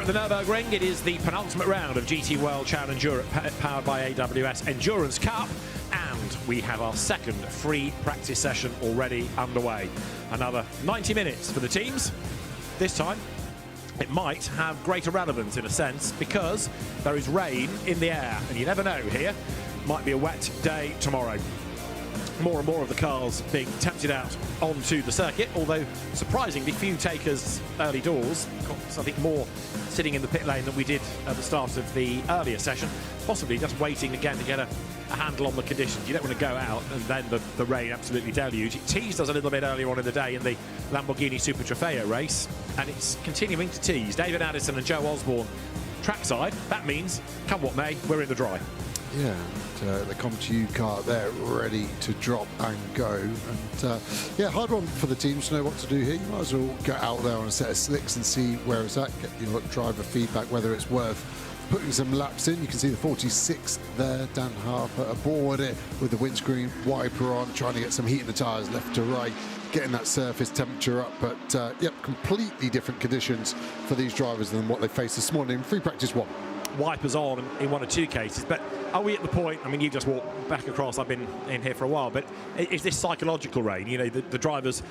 at the Nürburgring. It is the penultimate round of GT World Challenge Europe, powered by AWS Endurance Cup, and we have our second free practice session already underway. Another 90 minutes for the teams. This time it might have greater relevance in a sense because there is rain in the air, and you never know here. Might be a wet day tomorrow. More and more of the cars being tempted out onto the circuit, although surprisingly few takers early doors. I think more sitting in the pit lane than we did at the start of the earlier session, possibly just waiting again to get a handle on the conditions. You don't want to go out and then the rain absolutely deluge. It teased us a little bit earlier on in the day in the Lamborghini Super Trofeo race, and it's continuing to tease. David Addison and Joe Osborne trackside. That means, come what may, we're in the dry. Yeah, the Comp2 car there ready to drop and go. And yeah, hard one for the teams to know what to do here. You might as well get out there on a set of slicks and see where it's at, get your driver feedback, whether it's worth putting some laps in. You can see the 46 there, Dan Harper aboard it with the windscreen wiper on, trying to get some heat in the tyres left to right, getting that surface temperature up. But yep, completely different conditions for these drivers than what they faced this morning in free practice one. Wipers on in one or two cases, but are we at the point, I mean, you just walked back across, I've been in here for a while, but is this psychological rain? You know, the drivers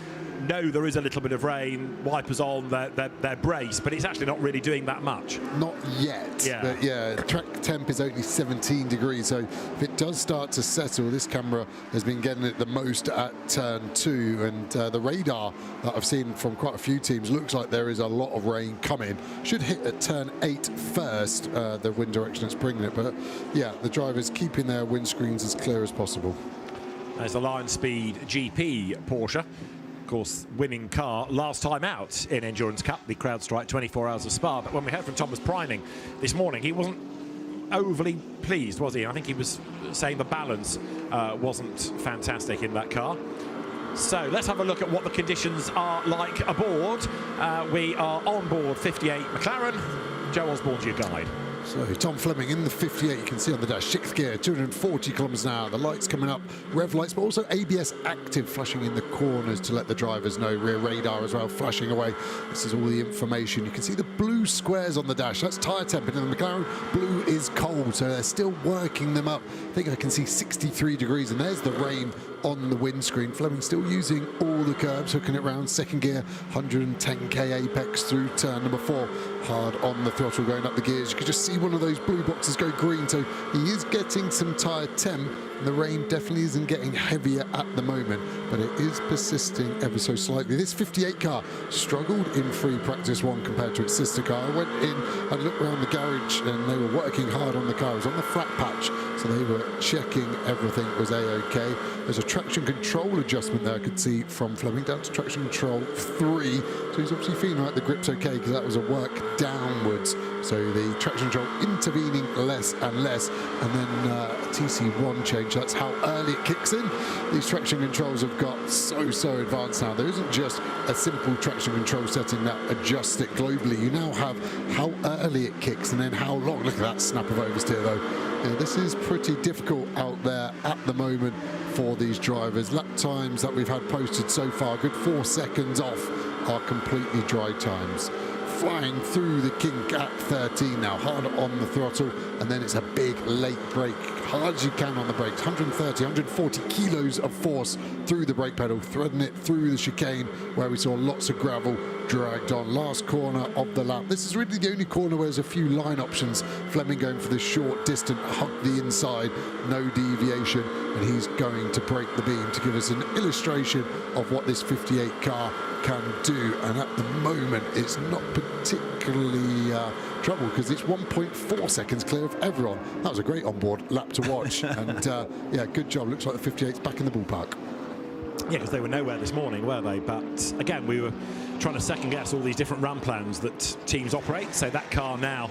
know there is a little bit of rain, wipers on, they're braced, but it's actually not really doing that much. Not yet, yeah. But yeah, track temp is only 17 degrees, so if it does start to settle, this camera has been getting it the most at turn 2, and the radar that I've seen from quite a few teams looks like there is a lot of rain coming. Should hit at turn 8 first, the wind direction that's bringing it, but yeah, the drivers keeping their windscreens as clear as possible. There's the Lion Speed GP Porsche, of course, winning car last time out in Endurance Cup, the CrowdStrike 24 Hours of Spa. But when we heard from Thomas Preining this morning, he wasn't overly pleased, was he? I think he was saying the balance wasn't fantastic in that car. So let's have a look at what the conditions are like aboard. We are on board 58 McLaren. Joe Osborne's your guide. So Tom Fleming in the 58, you can see on the dash, 6th gear, 240 kilometers an hour. The lights coming up, rev lights, but also ABS active, flashing in the corners to let the drivers know. Rear radar as well, flashing away. This is all the information. You can see the blue squares on the dash. That's tyre temp, and the McLaren blue is cold, so they're still working them up. I think I can see 63 degrees, and there's the rain on the windscreen. Fleming still using all the curbs, hooking it round, 2nd gear, 110k apex through turn number 4. Hard on the throttle, going up the gears. You can just see one of those blue boxes go green, so he is getting some tyre temp. The rain definitely isn't getting heavier at the moment, but it is persisting ever so slightly. This 58 car struggled in free practice one compared to its sister car. I went in and looked around the garage, and they were working hard on the car. It was on the flat patch, so they were checking everything was a-okay. There's a traction control adjustment there I could see from Fleming, down to traction control 3. So he's obviously feeling like the grip's okay, because that was a work downwards. So the traction control intervening less and less, and then a TC1 change. That's how early it kicks in. These traction controls have got so advanced now. There isn't just a simple traction control setting that adjusts it globally. You now have how early it kicks and then how long. Look at that snap of oversteer though. Yeah, this is pretty difficult out there at the moment for these drivers. Lap times that we've had posted so far, good 4 seconds off are completely dry times. Flying through the kink at 13 now, hard on the throttle, and then it's a big late brake, hard as you can on the brakes, 130, 140 kilos of force through the brake pedal, threading it through the chicane where we saw lots of gravel dragged on. Last corner of the lap. This is really the only corner where there's a few line options. Fleming going for the short, distant, hug the inside, no deviation, and he's going to break the beam to give us an illustration of what this 58 car can do. And at the moment it's not particularly trouble, because it's 1.4 seconds clear of everyone. That was a great onboard lap to watch. And yeah, good job. Looks like the 58's back in the ballpark. Yeah, because they were nowhere this morning, were they? But again, we were trying to second guess all these different run plans that teams operate. So that car now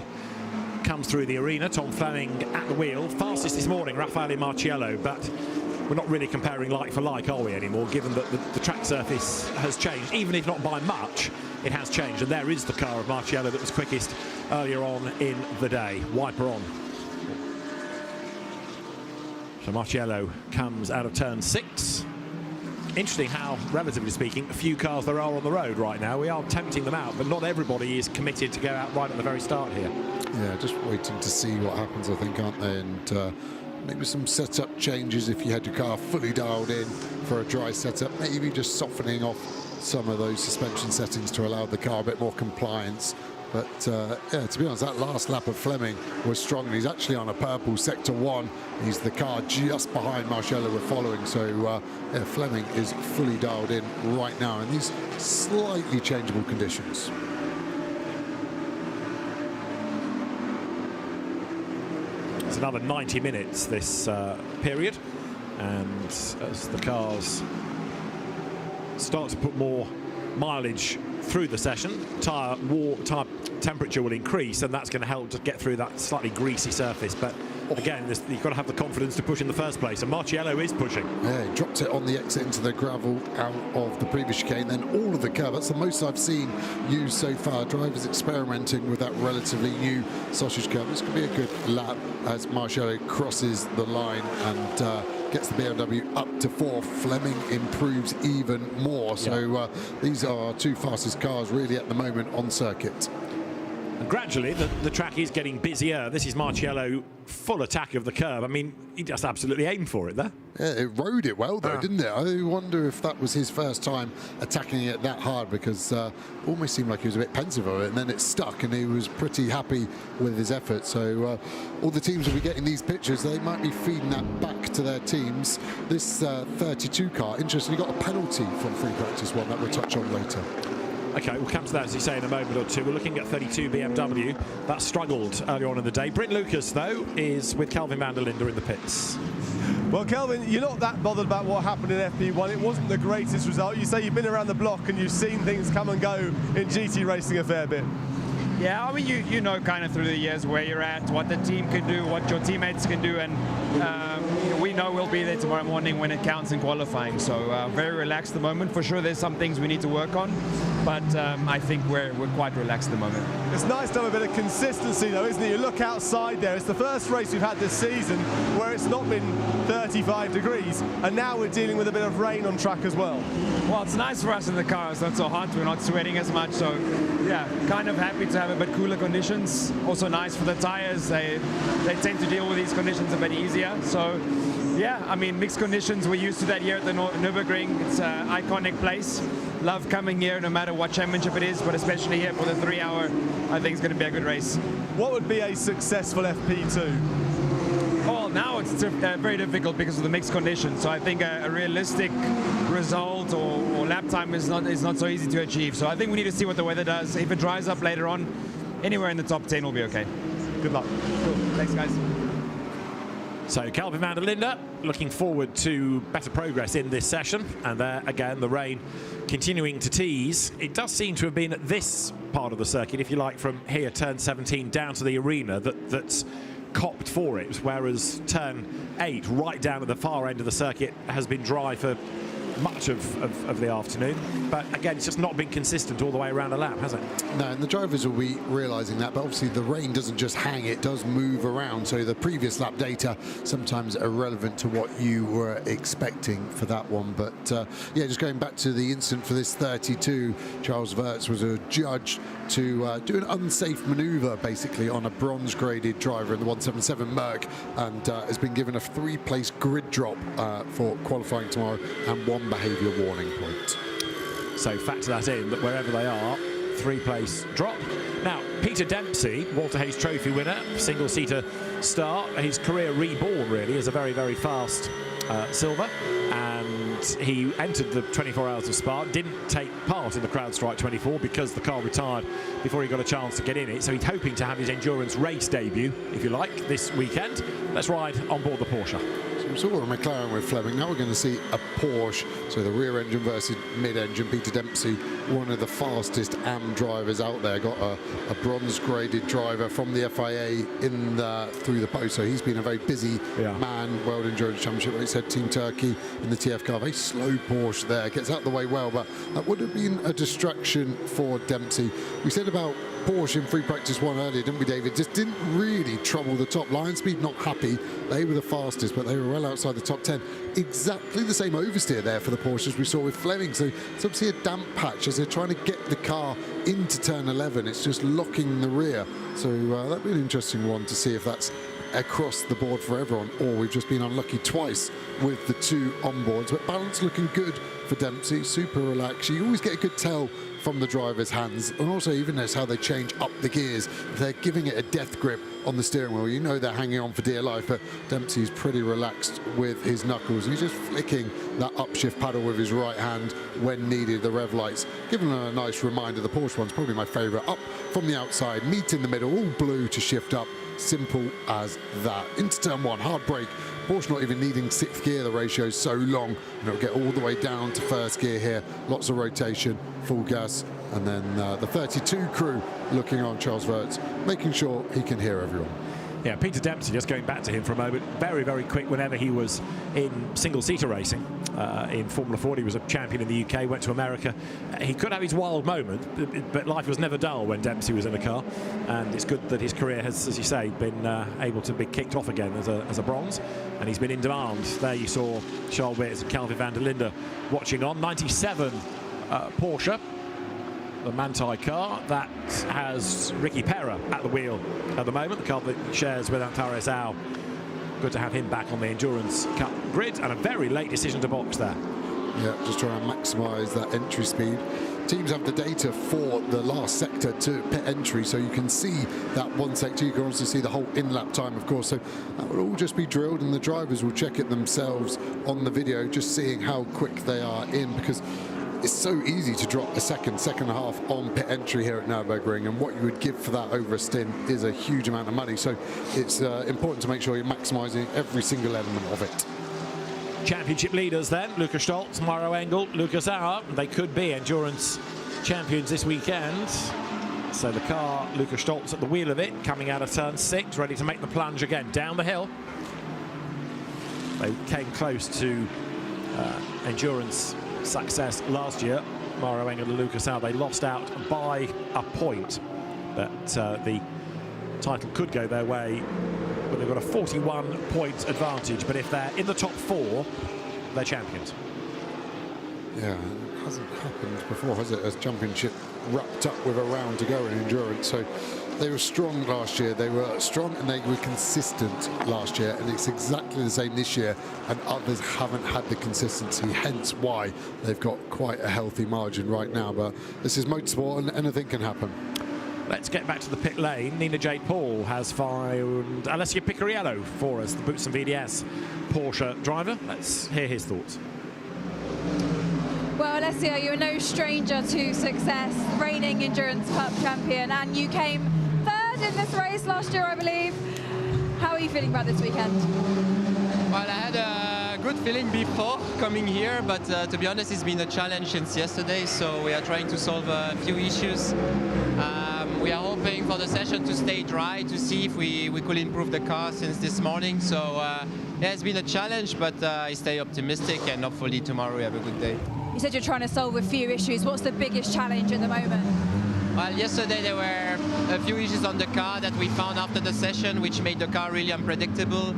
comes through the arena. Tom Fleming at the wheel. Fastest this morning, Raffaele Marciello, but we're not really comparing like for like, are we, anymore, given that the track surface has changed. Even if not by much, it has changed. And there is the car of Marciello that was quickest earlier on in the day. Wiper on. So Marciello comes out of turn 6. Interesting how, relatively speaking, few cars there are on the road right now. We are tempting them out, but not everybody is committed to go out right at the very start here. Yeah, just waiting to see what happens, I think, aren't they? And maybe some setup changes if you had your car fully dialed in for a dry setup. Maybe just softening off some of those suspension settings to allow the car a bit more compliance. But yeah, to be honest, that last lap of Fleming was strong. He's actually on a purple sector 1. He's the car just behind Marcello we're following. So yeah, Fleming is fully dialed in right now in these slightly changeable conditions. It's another 90 minutes this period, and as the cars start to put more mileage through the session, tyre temperature will increase, and that's going to help to get through that slightly greasy surface. But again, you've got to have the confidence to push in the first place, and Marcello is pushing. Yeah, he dropped it on the exit into the gravel out of the previous chicane, then all of the curve. That's the most I've seen used so far. Drivers experimenting with that relatively new sausage curve. This could be a good lap as Marcello crosses the line and gets the BMW up to 4th. Fleming improves even more. So these are our two fastest cars really at the moment on circuit. And gradually, the track is getting busier. This is Marcello, full attack of the curb. I mean, he just absolutely aimed for it there. Yeah, it rode it well, though, didn't it? I wonder if that was his first time attacking it that hard, because almost seemed like he was a bit pensive of it, and then it stuck, and he was pretty happy with his effort. So all the teams will be getting these pictures. They might be feeding that back to their teams. This 32 car, interestingly, got a penalty from free practice 1 that we'll touch on later. Okay, we'll come to that, as you say, in a moment or two. We're looking at 32 BMW. That struggled earlier on in the day. Bryn Lucas, though, is with Kelvin van der Linde in the pits. Well, Kelvin, you're not that bothered about what happened in FP1. It wasn't the greatest result. You say you've been around the block and you've seen things come and go in GT racing a fair bit. Yeah, I mean, you know kind of through the years where you're at, what the team can do, what your teammates can do, and we know we'll be there tomorrow morning when it counts in qualifying. So very relaxed at the moment. For sure, there's some things we need to work on, but I think we're quite relaxed at the moment. It's nice to have a bit of consistency, though, isn't it? You look outside there. It's the first race we've had this season where it's not been 35 degrees, and now we're dealing with a bit of rain on track as well. Well, it's nice for us in the car. It's not so hot. We're not sweating as much. So, yeah, kind of happy to have a bit cooler conditions. Also nice for the tires. They tend to deal with these conditions a bit easier. So, yeah, I mean, mixed conditions. We're used to that here at the Nürburgring. It's an iconic place. Love coming here no matter what championship it is, but especially here for the 3 hour, I think it's going to be a good race. What would be a successful FP2? Oh, now it's very difficult because of the mixed conditions. So I think a realistic result or lap time is not so easy to achieve. So I think we need to see what the weather does. If it dries up later on, anywhere in the top 10 will be okay. Good luck. Cool. Thanks, guys. So Kelvin van der Linde looking forward to better progress in this session, and there again the rain continuing to tease. It does seem to have been at this part of the circuit, if you like, from here turn 17 down to the arena that's copped for it, whereas turn 8 right down at the far end of the circuit has been dry for much of the afternoon. But again, it's just not been consistent all the way around a lap, has it? No, and the drivers will be realising that, but obviously the rain doesn't just hang, it does move around, so the previous lap data sometimes irrelevant to what you were expecting for that one. But yeah, just going back to the incident for this 32, Charles Wirtz was adjudged to do an unsafe manoeuvre basically on a bronze graded driver in the 177 Merc, and has been given a 3-place grid drop for qualifying tomorrow and 1 behaviour warning point. So factor that in, that wherever they are, 3-place drop. Now, Peter Dempsey, Walter Hayes Trophy winner, single-seater start, his career reborn really as a very, very fast silver, and he entered the 24 Hours of Spa, didn't take part in the CrowdStrike 24 because the car retired before he got a chance to get in it, so he's hoping to have his endurance race debut, if you like, this weekend. Let's ride on board the Porsche. We saw a McLaren with Fleming. Now we're going to see a Porsche. So the rear engine versus mid-engine. Peter Dempsey, one of the fastest AM drivers out there, got a bronze-graded driver from the FIA through the post. So he's been a very busy man. World Endurance Championship, like I said, Team Turkey in the TF car. Very slow Porsche there. Gets out of the way well, but that would have been a distraction for Dempsey. We said about Porsche in free practice 1 earlier, didn't we, David? Just didn't really trouble the top. Lion Speed not happy. They were the fastest, but they were well outside the top 10. Exactly the same oversteer there for the Porsche as we saw with Fleming. So it's obviously a damp patch as they're trying to get the car into turn 11. It's just locking the rear. So that'd be an interesting one to see if that's across the board for everyone, or we've just been unlucky twice with the 2 onboards. But balance looking good for Dempsey, super relaxed. You always get a good tell from the driver's hands, and also even notice how they change up the gears. If they're giving it a death grip on the steering wheel, you know they're hanging on for dear life, but Dempsey's pretty relaxed with his knuckles. He's just flicking that upshift paddle with his right hand when needed. The rev lights giving them a nice reminder. The Porsche one's probably my favourite. Up from the outside, meet in the middle, all blue to shift up. Simple as that. Into turn 1, hard brake. Porsche not even needing 6th gear, the ratio is so long, and it'll get all the way down to 1st gear here. Lots of rotation, full gas, and then the 32 crew looking on Charles Wirtz, making sure he can hear everyone. Yeah, Peter Dempsey, just going back to him for a moment, very, very quick whenever he was in single-seater racing. In Formula Ford, he was a champion in the UK, went to America. He could have his wild moment, but life was never dull when Dempsey was in a car. And it's good that his career has, as you say, been able to be kicked off again as a bronze. And he's been in demand. There you saw Charles Wirtz and Calvin van der Linde watching on. 97 Porsche. The Manthey car that has Ricky Perra at the wheel at the moment, the car that he shares with Antares Au. Good to have him back on the Endurance Cup grid, and a very late decision to box there. Yeah, just trying to maximise that entry speed. Teams have the data for the last sector to pit entry, so you can see that one sector. You can also see the whole in-lap time, of course, so that will all just be drilled, and the drivers will check it themselves on the video, just seeing how quick they are in, because it's so easy to drop a second and a half on pit entry here at Nürburgring, and what you would give for that over a stint is a huge amount of money. So it's important to make sure you're maximising every single element of it. Championship leaders then, Lukas Stolz, Mauro Engel, Lucas Auer. They could be endurance champions this weekend. So the car, Lukas Stolz at the wheel of it, coming out of turn 6, ready to make the plunge again down the hill. They came close to endurance success last year. Mauro Engel and Lucas Auer, they lost out by a point, but the title could go their way. But they've got a 41-point advantage, but if they're in the top 4, they're champions. Yeah, it hasn't happened before, has it, as championship wrapped up with a round to go in endurance. So they were strong last year, they were strong and they were consistent last year, and it's exactly the same this year, and others haven't had the consistency, hence why they've got quite a healthy margin right now. But this is motorsport and anything can happen. Let's get back to the pit lane. Nina Jade Paul has found Alessio Picariello for us, the Boots and VDS Porsche driver. Let's hear his thoughts. Well, Alessio, you're no stranger to success, reigning Endurance Cup champion, and you came third in this race last year, I believe. How are you feeling about this weekend? Well, I had a good feeling before coming here, but to be honest, it's been a challenge since yesterday, so we are trying to solve a few issues. We are hoping for the session to stay dry to see if we could improve the car since this morning. So yeah, it's been a challenge, but I stay optimistic, and hopefully tomorrow we have a good day. You said you're trying to solve a few issues. What's the biggest challenge at the moment? Well, yesterday there were a few issues on the car that we found after the session, which made the car really unpredictable.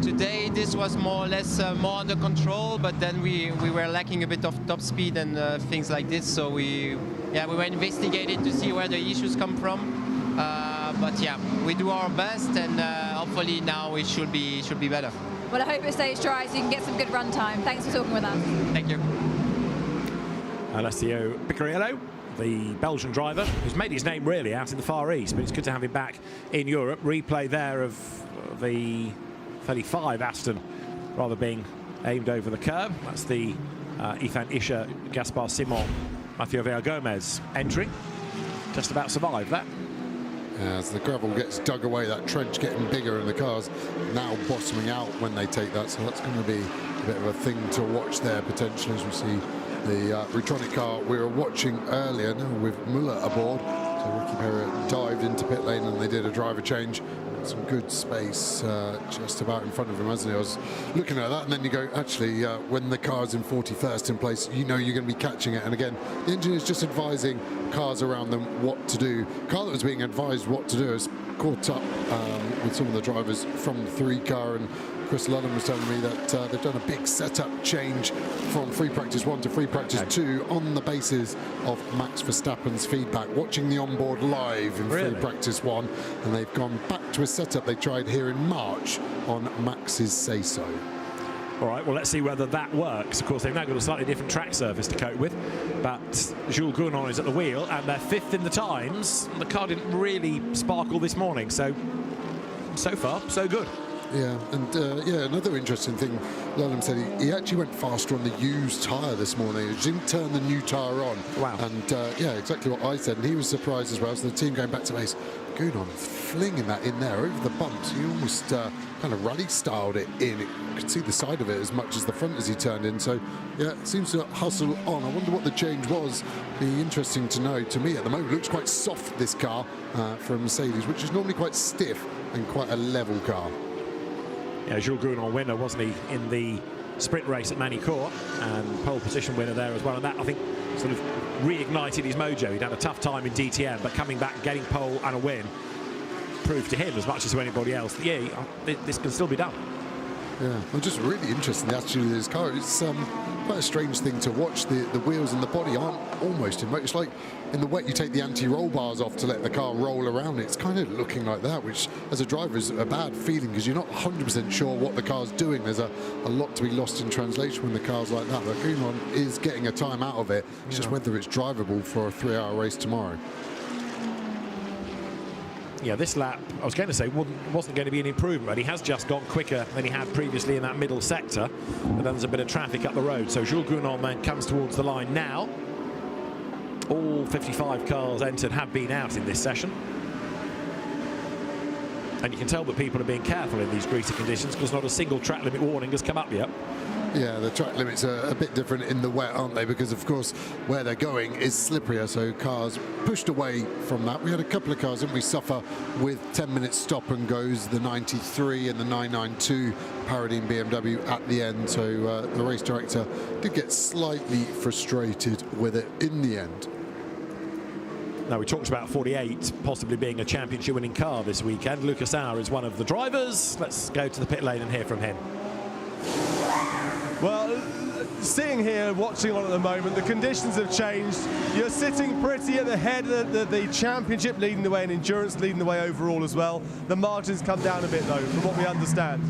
Today this was more or less more under control, but then we were lacking a bit of top speed and things like this. So we were investigating to see where the issues come from. But yeah, we do our best, and hopefully now it should be better. Well, I hope it stays dry so you can get some good run time. Thanks for talking with us. Thank you. Alessio Picariello, the Belgian driver, who's made his name really out in the Far East, but it's good to have him back in Europe. Replay there of the 35 Aston rather being aimed over the curb. That's the Ethan Isher, Gaspar Simon, Mathieu Vea Gomez entry. Just about survived that. As the gravel gets dug away, that trench getting bigger, and the car's now bottoming out when they take that, so that's going to be a bit of a thing to watch there potentially, as we see the Retronic car we were watching earlier now with Muller aboard. So Ricky Perra dived into pit lane and they did a driver change. some good space just about in front of him, hasn't he? I was looking at that, and then you go, actually, when the car's in 41st in place, you know you're going to be catching it. And again, the engineer's just advising cars around them what to do. The car that was being advised what to do has caught up with some of the drivers from the 3 car, and Chris Ludham was telling me that they've done a big setup change from free practice 1 to free practice 2 on the basis of Max Verstappen's feedback, watching the onboard live in free practice 1, and they've gone back to a setup they tried here in March on Max's say-so. All right, well, let's see whether that works. Of course, they've now got a slightly different track surface to cope with, but Jules Gounon is at the wheel, and they're 5th in the times. The car didn't really sparkle this morning, so far, so good. Yeah, and yeah, another interesting thing, Ludham said he actually went faster on the used tyre this morning. He didn't turn the new tyre on. Wow. And yeah, exactly what I said, and he was surprised as well. So the team going back to base, Gounon flinging that in there over the bumps. He almost kind of rally-styled it in. You could see the side of it as much as the front as he turned in. So yeah, it seems to hustle on. I wonder what the change was. Be interesting to know. To me, at the moment, it looks quite soft, this car from Mercedes, which is normally quite stiff and quite a level car. Yeah, Jules Gounon winner, wasn't he, in the sprint race at Manicourt, and pole position winner there as well. And that, I think, sort of reignited his mojo. He'd had a tough time in DTM, but coming back, getting pole and a win, proved to him as much as to anybody else that, yeah, this can still be done. Yeah, well, just really interesting, the attitude of this car. It's quite a strange thing to watch. The wheels and the body aren't almost in. It's like in the wet, you take the anti-roll bars off to let the car roll around. It's kind of looking like that, which as a driver is a bad feeling because you're not 100% sure what the car's doing. There's a lot to be lost in translation when the car's like that. But Gounon is getting a time out of it. It's just whether it's drivable for a 3-hour race tomorrow. Yeah, this lap, I was going to say, wasn't going to be an improvement, but he has just gone quicker than he had previously in that middle sector. And then there's a bit of traffic up the road. So Jules Gounon then comes towards the line now. All 55 cars entered have been out in this session. And you can tell that people are being careful in these greasy conditions because not a single track limit warning has come up yet. Yeah, the track limits are a bit different in the wet, aren't they? Because, of course, where they're going is slipperier, so cars pushed away from that. We had a couple of cars, didn't we, suffer with 10-minute stop and goes, the 93 and the 992 parodying BMW at the end. So the race director did get slightly frustrated with it in the end. Now, we talked about 48 possibly being a championship-winning car this weekend. Lucas Auer is one of the drivers. Let's go to the pit lane and hear from him. Well, sitting here watching on at the moment, the conditions have changed. You're sitting pretty at the head of the championship, leading the way, and endurance leading the way overall as well. The margins come down a bit though, from what we understand.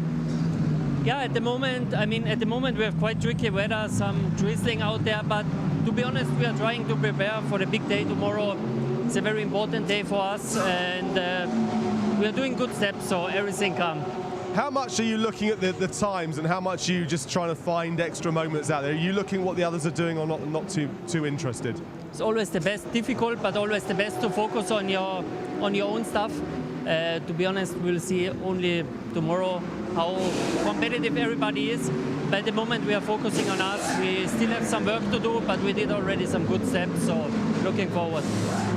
Yeah, at the moment we have quite tricky weather, some drizzling out there, but to be honest, we are trying to prepare for the big day tomorrow. It's a very important day for us, and we are doing good steps, so everything comes. How much are you looking at the times, and how much are you just trying to find extra moments out there? Are you looking what the others are doing, or not too interested? It's always the best, difficult, but always the best to focus on your own stuff. To be honest, we'll see only tomorrow how competitive everybody is. But at the moment we are focusing on us. We still have some work to do, but we did already some good steps, so looking forward.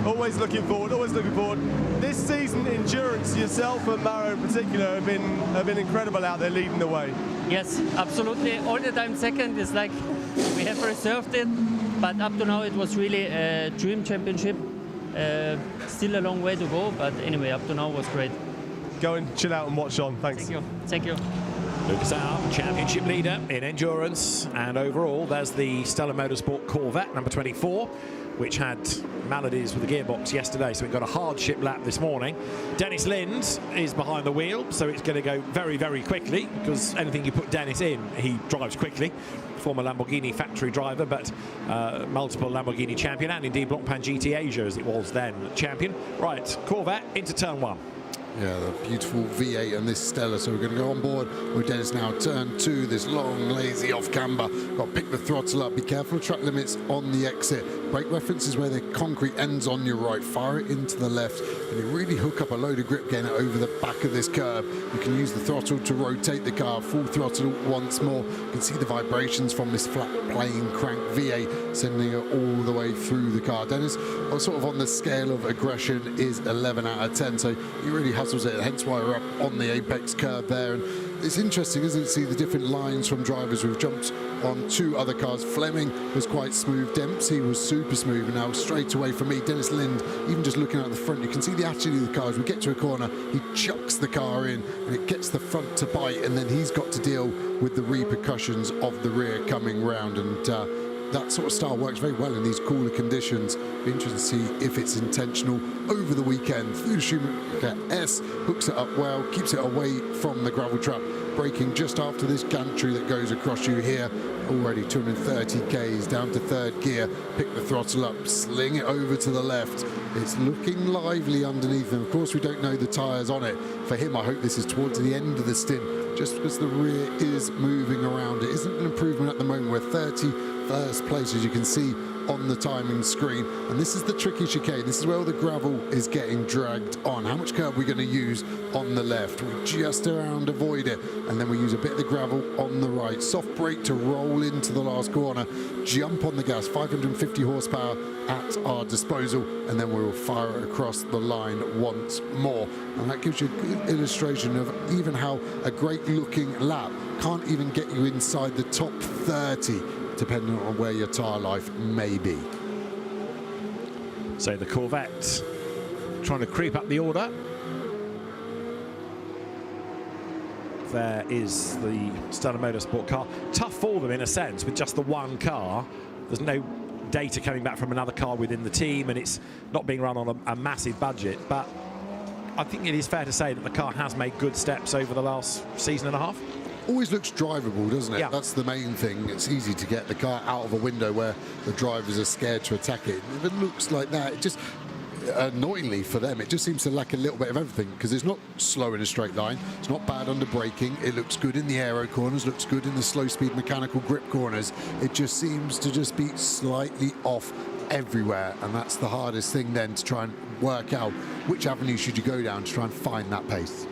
Always looking forward, always looking forward. This season, endurance, yourself and Maro in particular, have been incredible out there leading the way. Yes, absolutely. All the time second is like we have reserved it, but up to now it was really a dream championship. Still a long way to go, but anyway, up to now was great. Go and chill out and watch on. Thanks. Thank you. Thank you. Lucas Auer, championship leader in endurance, and overall there's the Stella Motorsport Corvette number 24, which had maladies with the gearbox yesterday, so it got a hardship lap this morning. Dennis Lind is behind the wheel, so it's going to go very, very quickly, because anything you put Dennis in, he drives quickly. Former Lamborghini factory driver, but multiple Lamborghini champion, and indeed Blancpain GT Asia, as it was then, champion. Right, Corvette into turn 1. Yeah, the beautiful V8 and this Stella. So we're going to go on board with Dennis now. Turn 2, this long, lazy off camber. Got to pick the throttle up. Be careful of track limits on the exit. Brake reference is where the concrete ends on your right. Fire it into the left, and you really hook up a load of grip getting it over the back of this curb. You can use the throttle to rotate the car. Full throttle once more. You can see the vibrations from this flat plane crank V8 sending it all the way through the car. Dennis, sort of on the scale of aggression, is 11 out of 10. So you really have hustles it, hence why we're up on the apex curve there. And it's interesting, isn't it, to see the different lines from drivers. We've jumped on 2 other cars. Fleming was quite smooth, Dempsey was super smooth, and now straight away for me, Dennis Lind, even just looking out the front, you can see the attitude of the car. As we get to a corner, he chucks the car in, and it gets the front to bite, and then he's got to deal with the repercussions of the rear coming round, and that sort of style works very well in these cooler conditions. Be interesting to see if it's intentional over the weekend. Through Schumacher S, hooks it up well, keeps it away from the gravel trap, braking just after this gantry that goes across you here. Already 230 Ks down to 3rd gear, pick the throttle up, sling it over to the left. It's looking lively underneath, and of course we don't know the tyres on it. For him, I hope this is towards the end of the stint, just because the rear is moving around. It isn't an improvement at the moment. We're 31st place, as you can see on the timing screen, and this is the tricky chicane. This is where all the gravel is getting dragged on. How much curb are we going to use on the left? We just around avoid it, and then we use a bit of the gravel on the right. Soft brake to roll into the last corner, jump on the gas, 550 horsepower at our disposal, and then we will fire it across the line once more. And that gives you a good illustration of even how a great looking lap can't even get you inside the top 30, depending on where your tyre life may be. So the Corvette trying to creep up the order. There is the Stella Motorsport car. Tough for them in a sense with just the one car. There's no data coming back from another car within the team, and it's not being run on a massive budget, but I think it is fair to say that the car has made good steps over the last season and a half. Always looks drivable, doesn't it? Yeah. That's the main thing. It's easy to get the car out of a window where the drivers are scared to attack it. If it looks like that, it just, annoyingly for them, it just seems to lack a little bit of everything, because it's not slow in a straight line, it's not bad under braking, it looks good in the aero corners, looks good in the slow speed mechanical grip corners. It just seems to just be slightly off everywhere, and that's the hardest thing then, to try and work out which avenue should you go down to try and find that pace.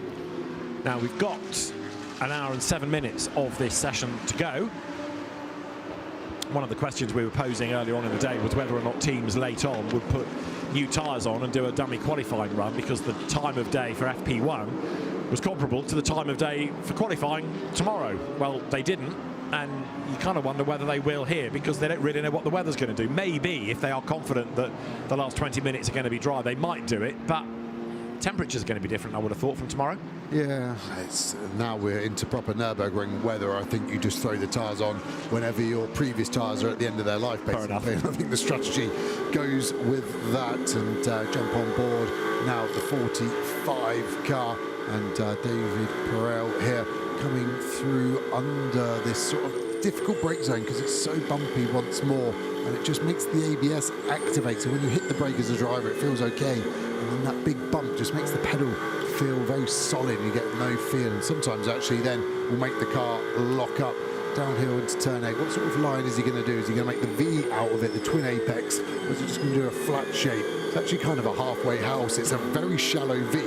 Now we've got an hour and 7 minutes of this session to go. One of the questions we were posing earlier on in the day was whether or not teams late on would put new tyres on and do a dummy qualifying run, because the time of day for FP1 was comparable to the time of day for qualifying tomorrow. Well, they didn't, and you kind of wonder whether they will here, because they don't really know what the weather's going to do. Maybe if they are confident that the last 20 minutes are going to be dry, they might do it, but temperature's going to be different, I would have thought, from tomorrow. Yeah, now we're into proper Nürburgring weather. I think you just throw the tyres on whenever your previous tyres are at the end of their life, basically. I think the strategy goes with that, and jump on board now the 45 car, and David Perel here coming through under this sort of difficult brake zone, because it's so bumpy once more, and it just makes the ABS activate. So when you hit the brake as a driver, it feels okay, and then that big bump just makes the pedal feel very solid. You get no feel, and sometimes actually then will make the car lock up downhill into turn 8. What sort of line is he going to do? Is he going to make the V out of it, the twin apex, or is he just going to do a flat shape? It's actually kind of a halfway house. It's a very shallow V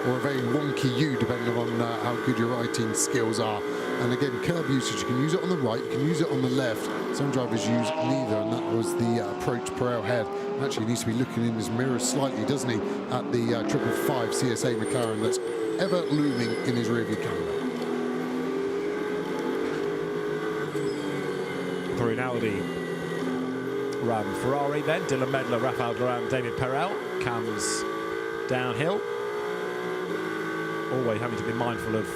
or a very wonky U, depending on how good your righting skills are. And again, curb usage, you can use it on the right, you can use it on the left. Some drivers use neither, and that was the approach Perel had. And actually, he needs to be looking in his mirror slightly, doesn't he, at the 555 CSA McLaren that's ever looming in his rearview camera. Through now the Ram Ferrari, then Dylan Medler, Rafael Duran, David Perel comes downhill. Always having to be mindful of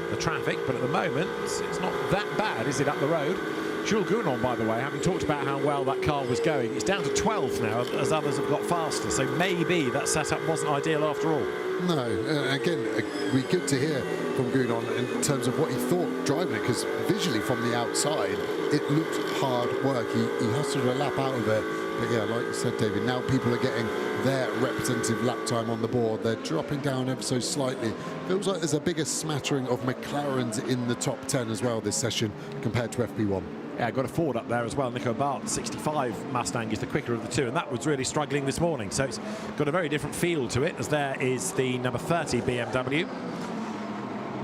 the traffic, but at the moment it's not that bad, is it, up the road? Jules Gounon, by the way, having talked about how well that car was going, it's down to 12th now as others have got faster, so maybe that setup wasn't ideal after all. No, again, it'd be good to hear from Gounon in terms of what he thought driving it, because visually from the outside it looked hard work. He hustled a lap out of it, but yeah, like you said, David, now people are getting their representative lap time on the board. They're dropping down ever so slightly. Feels like there's a bigger smattering of McLarens in the top 10 as well this session compared to FP1. Yeah, got a Ford up there as well. Nico Bart, 65 Mustang is the quicker of the two, and that was really struggling this morning. So it's got a very different feel to it, as there is the number 30 BMW.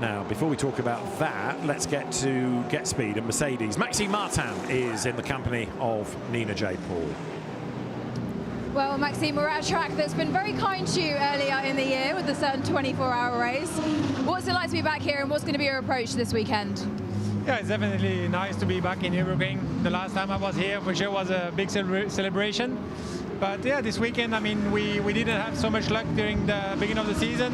Now, before we talk about that, let's get to Get Speed and Mercedes. Maxime Martin is in the company of Nina J. Paul. Well, Maxime, we're at a track that's been very kind to you earlier in the year with the certain 24-hour race. What's it like to be back here, and what's going to be your approach this weekend? Yeah, it's definitely nice to be back in Nürburgring. The last time I was here for sure was a big celebration. But yeah, this weekend, I mean, we didn't have so much luck during the beginning of the season.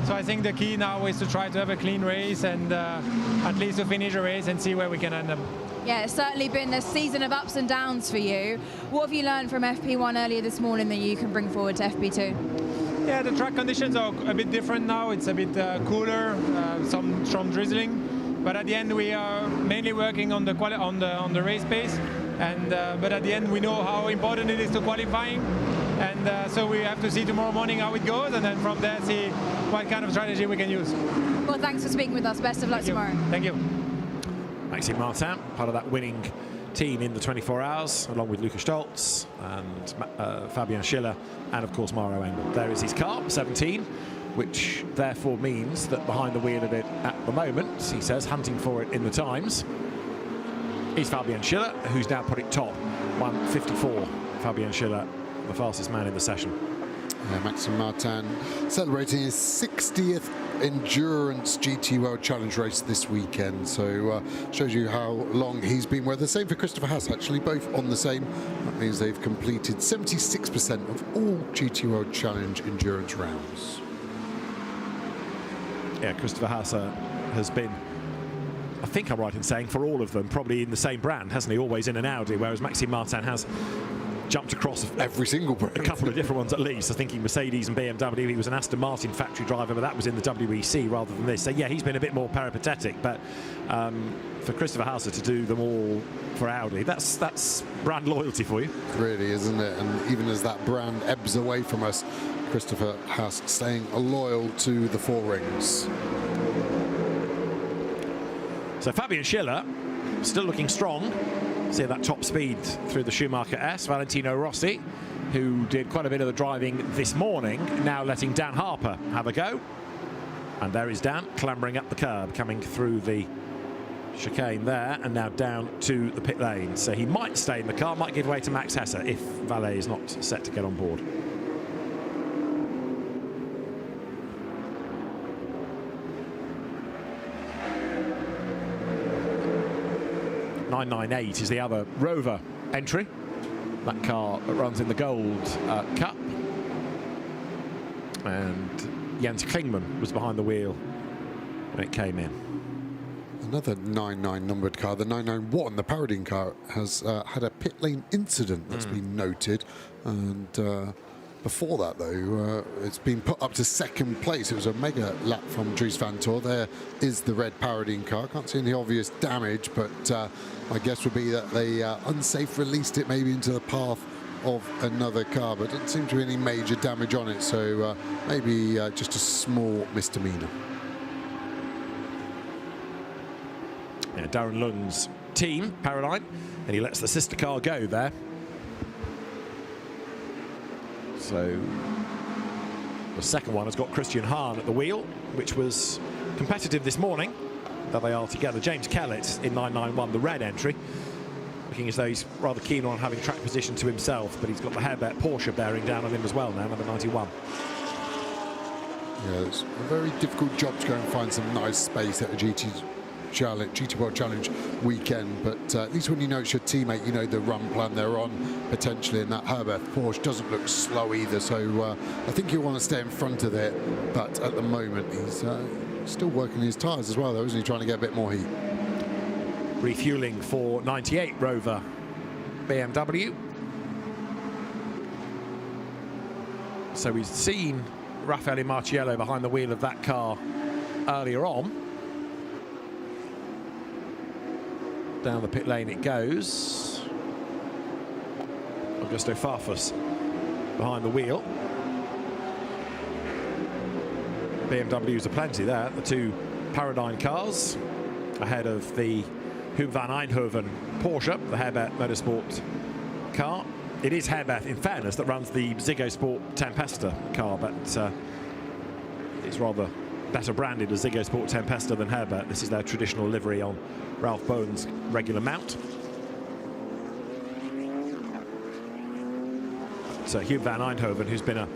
So I think the key now is to try to have a clean race and at least to finish the race and see where we can end up. Yeah, it's certainly been a season of ups and downs for you. What have you learned from FP1 earlier this morning that you can bring forward to FP2? Yeah, the track conditions are a bit different now. It's a bit cooler, some strong drizzling. But at the end, we are mainly working on the race pace. And but at the end, we know how important it is to qualifying. And so we have to see tomorrow morning how it goes, and then from there see what kind of strategy we can use. Well, thanks for speaking with us. Best of luck tomorrow. Thank you. Maxime Martin, part of that winning team in the 24 hours, along with Luca Stoltz and Fabian Schiller, and of course Mauro Engel. There is his car, 17, which therefore means that behind the wheel of it at the moment, he says, hunting for it in the times, is Fabian Schiller, who's now put it top, 1:54. Fabian Schiller, the fastest man in the session. Yeah, Maxime Martin celebrating his 60th Endurance GT World Challenge race this weekend, so shows you how long he's been with. The same for Christopher Haas, actually, both on the same. That means they've completed 76% of all GT World Challenge endurance rounds. Yeah, Christopher Haas has been, I think I'm right in saying, for all of them, probably in the same brand, hasn't he? Always in an Audi, whereas Maxime Martin has jumped across every single brand. A couple of different ones at least. I think he Mercedes and BMW. He was an Aston Martin factory driver, but that was in the WEC rather than this. So yeah, he's been a bit more peripatetic. But for Christopher Haas to do them all for Audi, that's brand loyalty for you. Really, isn't it? And even as that brand ebbs away from us, Christopher Haas staying loyal to the four rings. So Fabian Schiller still looking strong. See that top speed through the Schumacher S. Valentino Rossi, who did quite a bit of the driving this morning, now letting Dan Harper have a go. And there is Dan clambering up the curb, coming through the chicane there, and now down to the pit lane. So he might stay in the car, might give way to Max Hesse if Valet is not set to get on board. .998 is the other Rover entry. That car runs in the Gold Cup. And Jens Klingman was behind the wheel when it came in. Another 99 numbered car, the 991, the Paradine car, has had a pit lane incident that's been noted. And before that, though, it's been put up to second place. It was a mega lap from Dries Van Tor. There is the red Paradine car. Can't see any obvious damage, but my guess would be that they unsafe released it maybe into the path of another car, but didn't seem to be any major damage on it. So maybe just a small misdemeanor. Yeah, Darren Lund's team, Paradine, and he lets the sister car go there. So the second one has got Christian Hahn at the wheel, which was competitive this morning. There they are together. James Kellett in 991, the red entry, looking as though he's rather keen on having track position to himself, but he's got the Herbert Porsche bearing down on him as well now, number 91. Yeah, it's a very difficult job to go and find some nice space at a GT World Challenge weekend, but at least when you know it's your teammate, you know the run plan they're on potentially, and that Herbert Porsche doesn't look slow either, so I think you want to stay in front of it, but at the moment he's still working his tyres as well, though, isn't he, trying to get a bit more heat. Refueling for 98 Rover BMW. So we've seen Raffaele Marciello behind the wheel of that car earlier on. Down the pit lane it goes. Augusto Farfus behind the wheel. BMWs are plenty there. The two Paradine cars ahead of the Huub van Eindhoven Porsche, the Herbert Motorsport car. It is Herbert, in fairness, that runs the Ziggo Sport Tempesta car, but it's rather better branded as Ziggo Sport Tempesta than Herbert. This is their traditional livery on Ralph Bowen's regular mount. Hugh van Eindhoven, who's been a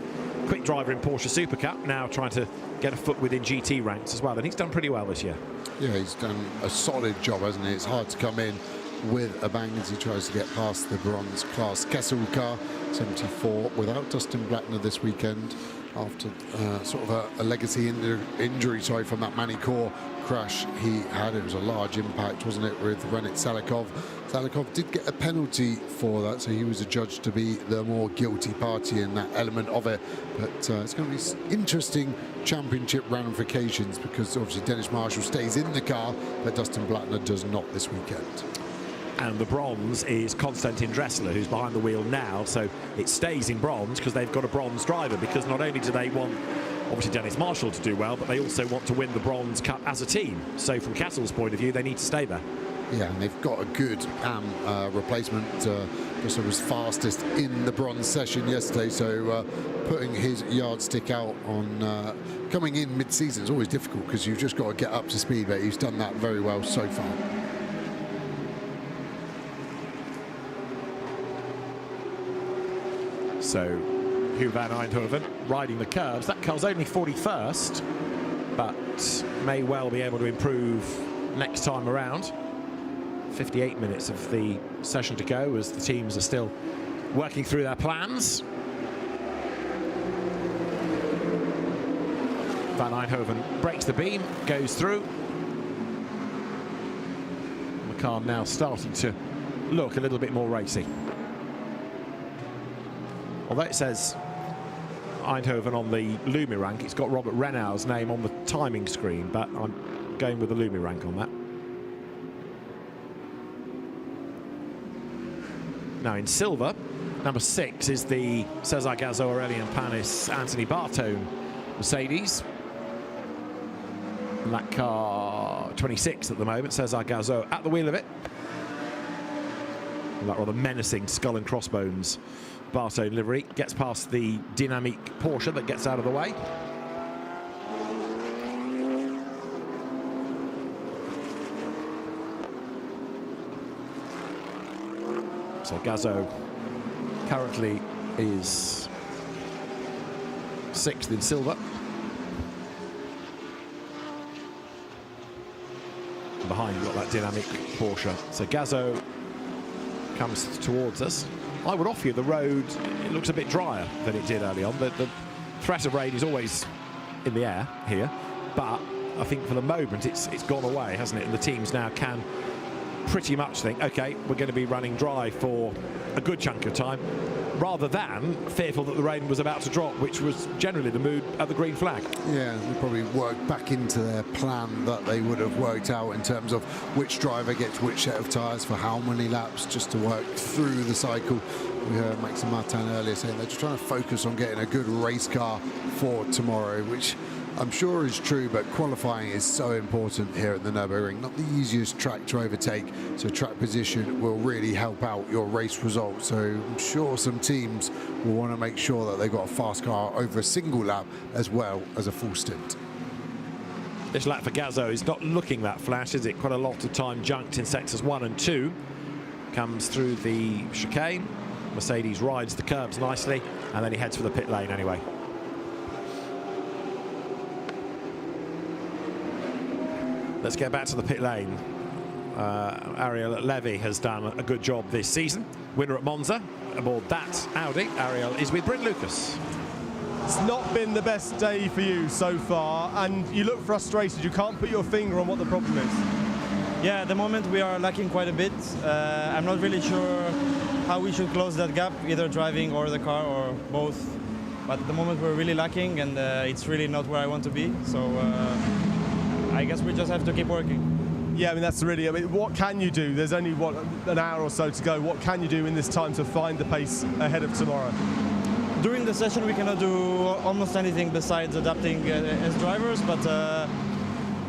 quick driver in Porsche Super Cup, now trying to get a foot within GT ranks as well, and he's done pretty well this year. Yeah, he's done a solid job, hasn't he? It's hard to come in with a bang as he tries to get past the bronze class Kessel car, 74, without Dustin Blattner this weekend after sort of a legacy injury from that Manicourt crash he had. It was a large impact, wasn't it, with Renat Salikov. Salikov did get a penalty for that, so he was adjudged to be the more guilty party in that element of it. But it's going to be interesting championship ramifications, because obviously Dennis Marshall stays in the car, but Dustin Blattner does not this weekend. And the bronze is Konstantin Dressler, who's behind the wheel now, so it stays in bronze because they've got a bronze driver, because not only do they want obviously Dennis Marshall to do well, but they also want to win the Bronze Cup as a team. So from Kessel's point of view, they need to stay there. Yeah, and they've got a good replacement. Dressler was fastest in the bronze session yesterday, so putting his yardstick out on coming in mid-season is always difficult, because you've just got to get up to speed, but he's done that very well so far. So Hugh van Eindhoven riding the curves. That car's only 41st, but may well be able to improve next time around. 58 minutes of the session to go as the teams are still working through their plans. Van Eindhoven breaks the beam, goes through. And the car now starting to look a little bit more racy. Although it says Eindhoven on the Lumi rank, it's got Robert Renault's name on the timing screen, but I'm going with the Lumi rank on that. Now in silver, number 6 is the Cesar Gazo, Aurelian Panis, Anthony Bartone Mercedes. And that car, 26 at the moment, Cesar Gazo at the wheel of it. And that rather menacing skull and crossbones Bartone livery gets past the dynamic Porsche that gets out of the way. So Gazo currently is 6th in silver. And behind you've got that dynamic Porsche. So Gazo comes towards us. I would offer you the road, it looks a bit drier than it did early on. The threat of rain is always in the air here, but I think for the moment it's gone away, hasn't it? And the teams now can pretty much think, okay, we're going to be running dry for a good chunk of time, rather than fearful that the rain was about to drop, which was generally the mood at the green flag. Yeah, they probably worked back into their plan that they would have worked out in terms of which driver gets which set of tyres for how many laps, just to work through the cycle. We heard Maxime Martin earlier saying they're just trying to focus on getting a good race car for tomorrow, which I'm sure is true, but qualifying is so important here at the Nürburgring. Not the easiest track to overtake, so track position will really help out your race results. So I'm sure some teams will want to make sure that they've got a fast car over a single lap as well as a full stint. This lap for Gazo is not looking that flash, is it? Quite a lot of time junked in sectors 1 and 2. Comes through the chicane. Mercedes rides the curbs nicely, and then he heads for the pit lane anyway. Let's get back to the pit lane. Ariel Levy has done a good job this season. Winner at Monza. Aboard that Audi, Ariel is with Bryn Lucas. It's not been the best day for you so far, and you look frustrated. You can't put your finger on what the problem is. Yeah, at the moment we are lacking quite a bit. I'm not really sure how we should close that gap, either driving or the car or both. But at the moment we're really lacking, and it's really not where I want to be. So I guess we just have to keep working. Yeah, I mean, what can you do? There's only, an hour or so to go. What can you do in this time to find the pace ahead of tomorrow? During the session we cannot do almost anything besides adapting as drivers, but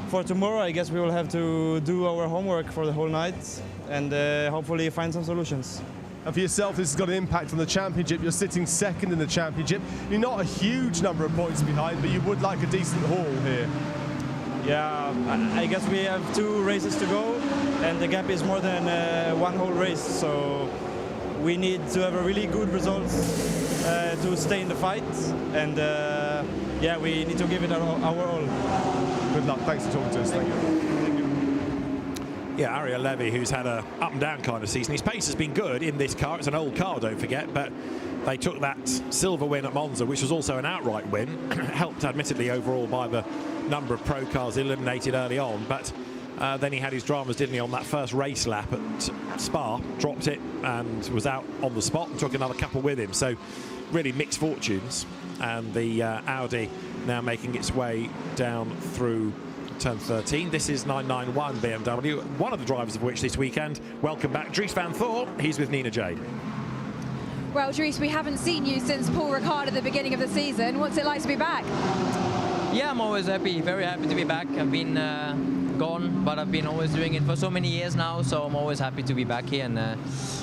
for tomorrow I guess we will have to do our homework for the whole night and hopefully find some solutions. And for yourself, this has got an impact on the championship. You're sitting 2nd in the championship. You're not a huge number of points behind, but you would like a decent haul here. Yeah, I guess we have 2 races to go, and the gap is more than one whole race, so we need to have a really good results to stay in the fight, and yeah, we need to give it our all. Good luck. Thanks for talking to us. Thank you. Yeah, Ariel Levy, who's had a up and down kind of season. His pace has been good in this car. It's an old car, don't forget, but they took that silver win at Monza, which was also an outright win, helped admittedly overall by the number of pro cars eliminated early on, but then he had his dramas, didn't he, on that first race lap at Spa, dropped it and was out on the spot and took another couple with him. So really mixed fortunes, and the Audi now making its way down through turn 13. This is 991 BMW, one of the drivers of which this weekend. Welcome back, Dries van Thor. He's with Nina Jade. Well, Dries, we haven't seen you since Paul Ricard at the beginning of the season. What's it like to be back? Yeah, I'm always happy, very happy to be back. I've been gone, but I've been always doing it for so many years now, so I'm always happy to be back here, and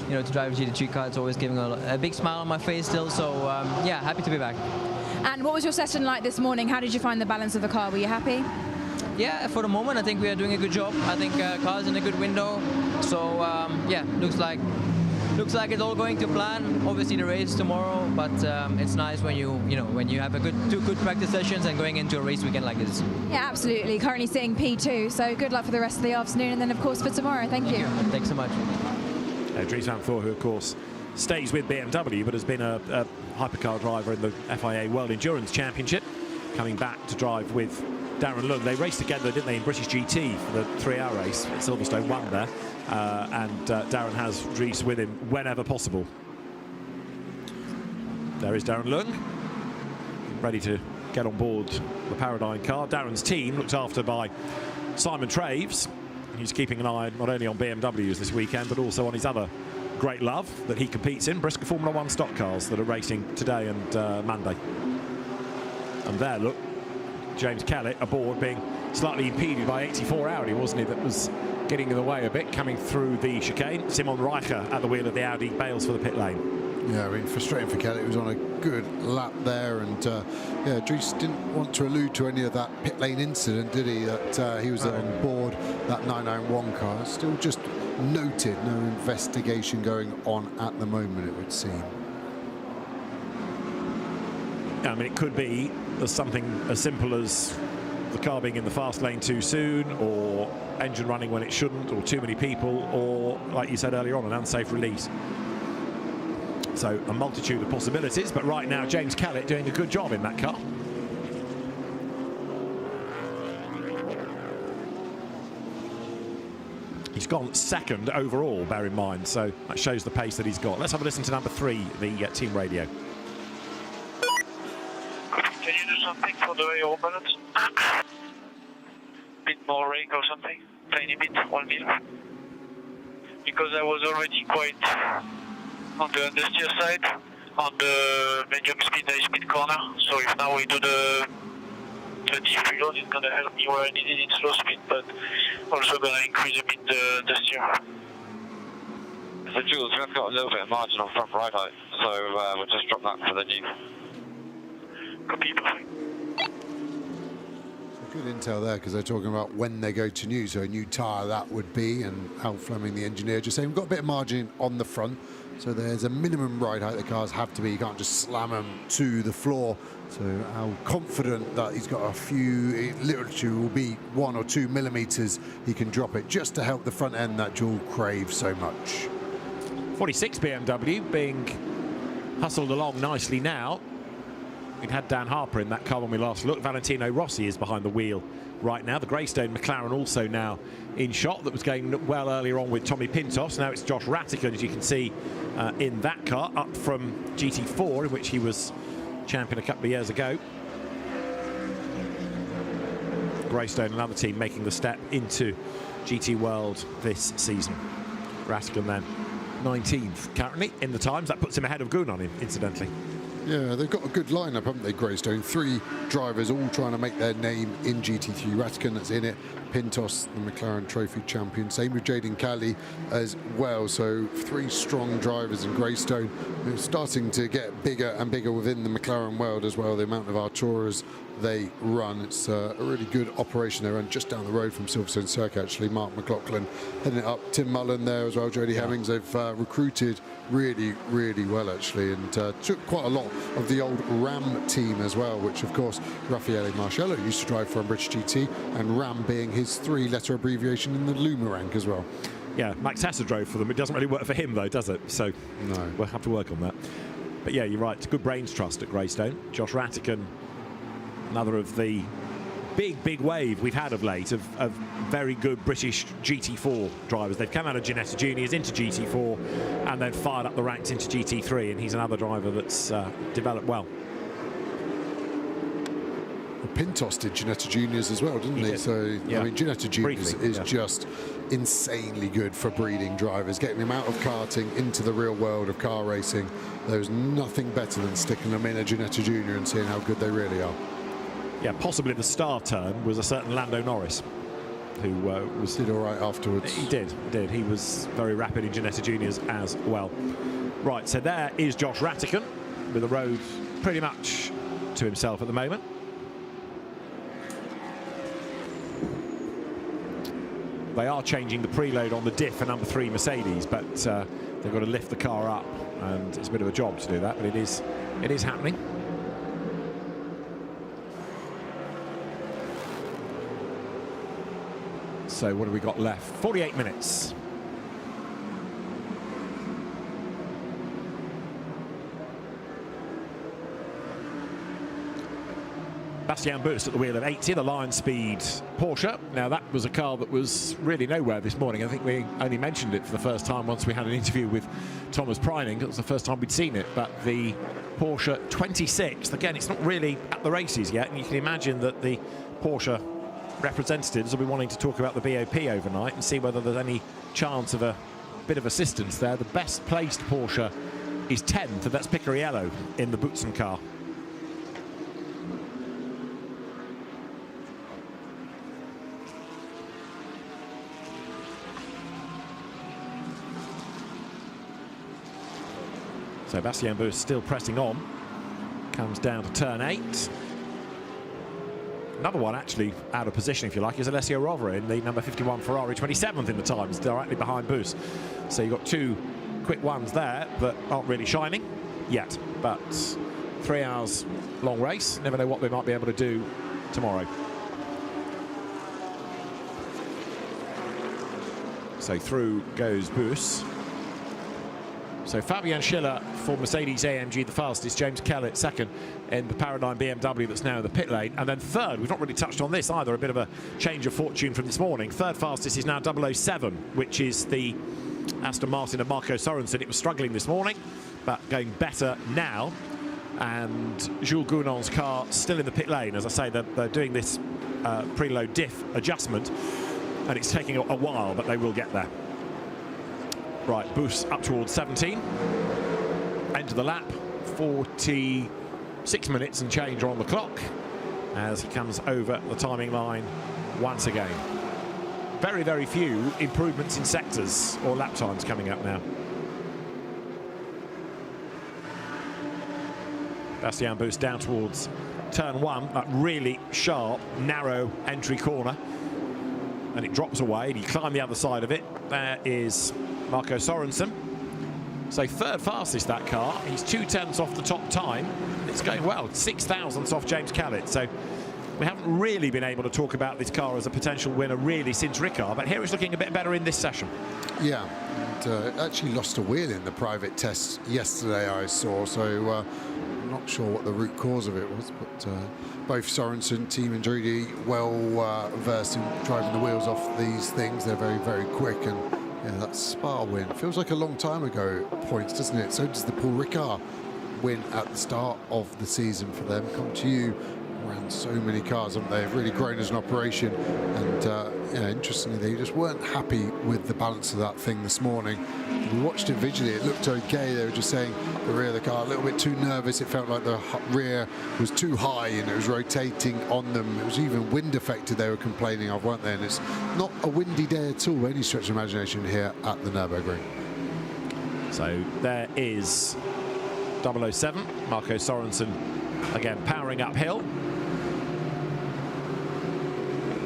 you know, to drive a GT3 car, it's always giving a big smile on my face still, so yeah, happy to be back. And what was your session like this morning? How did you find the balance of the car? Were you happy? Yeah, for the moment I think we are doing a good job. I think car's in a good window, so yeah, looks like it's all going to plan. Obviously the race tomorrow, but it's nice when when you have two good practice sessions and going into a race weekend like this. Yeah, absolutely. Currently sitting P2, so good luck for the rest of the afternoon, and then of course for tomorrow. Thank you. Thanks so much. Dries van Thor, who of course stays with BMW but has been a hypercar driver in the FIA World Endurance Championship, coming back to drive with Darren Lund. They raced together, didn't they, in British GT for the 3-hour race. Silverstone won there, and Darren has Dries with him whenever possible. There is Darren Lund, ready to get on board the Paradigm car. Darren's team, looked after by Simon Traves. He's keeping an eye not only on BMWs this weekend, but also on his other great love that he competes in, Briscoe Formula 1 stock cars that are racing today and Monday. And there, look, James Kellett aboard, being slightly impeded by 84 Audi, wasn't he, that was getting in the way a bit, coming through the chicane. Simon Reicher at the wheel of the Audi, bails for the pit lane. Yeah, I mean, frustrating for Kellett. He was on a good lap there, and yeah, Dries didn't want to allude to any of that pit lane incident, did he? That he was on board that 991 car. Still just noted, no investigation going on at the moment, it would seem. I mean, it could be something as simple as the car being in the fast lane too soon, or engine running when it shouldn't, or too many people, or, like you said earlier on, an unsafe release. So a multitude of possibilities, but right now James Kellett doing a good job in that car. He's gone second overall, bear in mind, so that shows the pace that he's got. Let's have a listen to number 3, the team radio. Can you do something for the aero balance? Bit more rake or something? Tiny bit, 1 mil? Because I was already quite on the understeer side, on the medium speed, high speed corner. So if now we do the deep reload, it's gonna help me where I need it in slow speed, but also gonna increase a bit the steer. So Jules, we have got a little bit of margin on front right height, so we'll just drop that for the new. Copy, perfect. Good intel there, because they're talking about when they go to new, so a new tyre that would be, and Al Fleming, the engineer, just saying we've got a bit of margin on the front, so there's a minimum ride height the cars have to be. You can't just slam them to the floor. So Al confident that he's got a few, literally will be 1 or 2 millimeters he can drop it, just to help the front end that Joel craves so much. 46 BMW being hustled along nicely now. We'd had Dan Harper in that car when we last looked. Valentino Rossi is behind the wheel right now. The Greystone McLaren also now in shot. That was going well earlier on with Tommy Pintos. Now it's Josh Rattigan, as you can see, in that car, up from GT4, in which he was champion a couple of years ago. Greystone, another team making the step into GT World this season. Rattigan then 19th currently in the times. That puts him ahead of Gunan, incidentally. Yeah, they've got a good lineup, haven't they, Greystone? 3 drivers all trying to make their name in GT3. Rattigan, that's in it. Pintos, the McLaren Trophy champion. Same with Jaden Kelly as well. So 3 strong drivers in Greystone. They're starting to get bigger and bigger within the McLaren world as well. The amount of Arturas they run. It's a really good operation. They run just down the road from Silverstone Circuit, actually. Mark McLaughlin heading it up. Tim Mullen there as well. Jody Hemmings. They've recruited really, really well, actually, and took quite a lot of the old Ram team as well, which of course Raffaele Marcello used to drive for on British GT, and Ram being his 3-letter abbreviation in the Luma rank as well. Yeah, Max Hesser drove for them. It doesn't really work for him though, does it? So no, we'll have to work on that. But yeah, you're right. It's good brains trust at Greystone. Josh Rattigan, another of the big wave we've had of late of very good British GT4 drivers. They've come out of Ginetta Juniors into GT4 and then fired up the ranks into GT3, and he's another driver that's developed well. Pintos did Ginetta Juniors as well, didn't he? So, yeah. I mean, Ginetta Juniors is just insanely good for breeding drivers, getting them out of karting into the real world of car racing. There's nothing better than sticking them in a Ginetta Junior and seeing how good they really are. Yeah, possibly the star turn was a certain Lando Norris, who did all right afterwards. He did. He was very rapid in Ginetta Juniors as well. Right, so there is Josh Rattigan with the road pretty much to himself at the moment. They are changing the preload on the diff for number 3 Mercedes, but they've got to lift the car up, and it's a bit of a job to do that, but it is happening. So what have we got left? 48 minutes. Bastian Buss at the wheel of 80, the Lion Speed Porsche. Now that was a car that was really nowhere this morning. I think we only mentioned it for the first time once we had an interview with Thomas Preining. It was the first time we'd seen it, but the Porsche 26th, again, it's not really at the races yet, and you can imagine that the Porsche representatives will be wanting to talk about the BOP overnight and see whether there's any chance of a bit of assistance there. The best placed Porsche is 10th, and that's Picariello in the Boutsen car. So Bastian Buss still pressing on, comes down to turn 8. Another one actually out of position, if you like, is Alessio Rovera in the number 51 Ferrari, 27th in the times, directly behind Buss. So you've got 2 quick ones there that aren't really shining yet, but 3 hours long race, never know what they might be able to do tomorrow. So through goes Buss. So Fabian Schiller for Mercedes-AMG, the fastest. James Kellett second in the Paradigm BMW that's now in the pit lane. And then third, we've not really touched on this either, a bit of a change of fortune from this morning. Third fastest is now 007, which is the Aston Martin of Marco Sorensen. It was struggling this morning, but going better now. And Jules Gounon's car still in the pit lane. As I say, they're doing this preload diff adjustment, and it's taking a while, but they will get there. Right, Buss up towards 17. End of the lap. 46 minutes and change are on the clock as he comes over the timing line once again. Very, very few improvements in sectors or lap times coming up now. Bastian Buss down towards turn 1, that really sharp, narrow entry corner. And it drops away, and you climb the other side of it. There is Marco Sorensen. So third fastest, that car. He's 2/10ths off the top time. It's going well, 6 thousandths off James Kellett. So we haven't really been able to talk about this car as a potential winner really since Ricard, but here it's looking a bit better in this session. Yeah, and actually lost a wheel in the private test yesterday, I saw, so I'm not sure what the root cause of it was, but both Sorensen, Team Andretti, well versed in driving the wheels off these things. They're very, very quick, and yeah, that Spa win feels like a long time ago points, doesn't it? So does the Paul Ricard win at the start of the season for them. Come to you around so many cars, haven't they? They've really grown as an operation, and yeah, interestingly, they just weren't happy with the balance of that thing this morning. We watched it visually, it looked okay. They were just saying the rear of the car a little bit too nervous. It felt like the rear was too high and it was rotating on them. It was even wind affected, they were complaining of, weren't they? And it's not a windy day at all, any stretch of imagination here at the Nürburgring. So there is 007, Marco Sorensen, again powering uphill.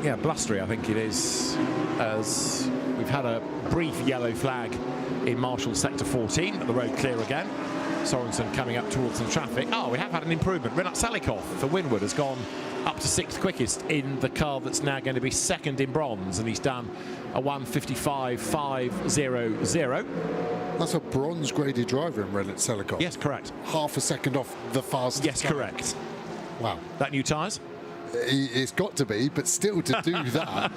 Yeah, blustery, I think it is, as we've had a brief yellow flag in Marshall sector 14, but the road clear again. Sorensen coming up towards some traffic. Oh, we have had an improvement. Renat Salikov for Winward has gone up to 6th quickest in the car that's now going to be 2nd in bronze, and he's done a 1:55.500. That's a bronze graded driver in Renat Salikov. Yes, correct. Half a second off the fastest. Yes, correct. Wow. That new tyres? It's got to be, but still to do that,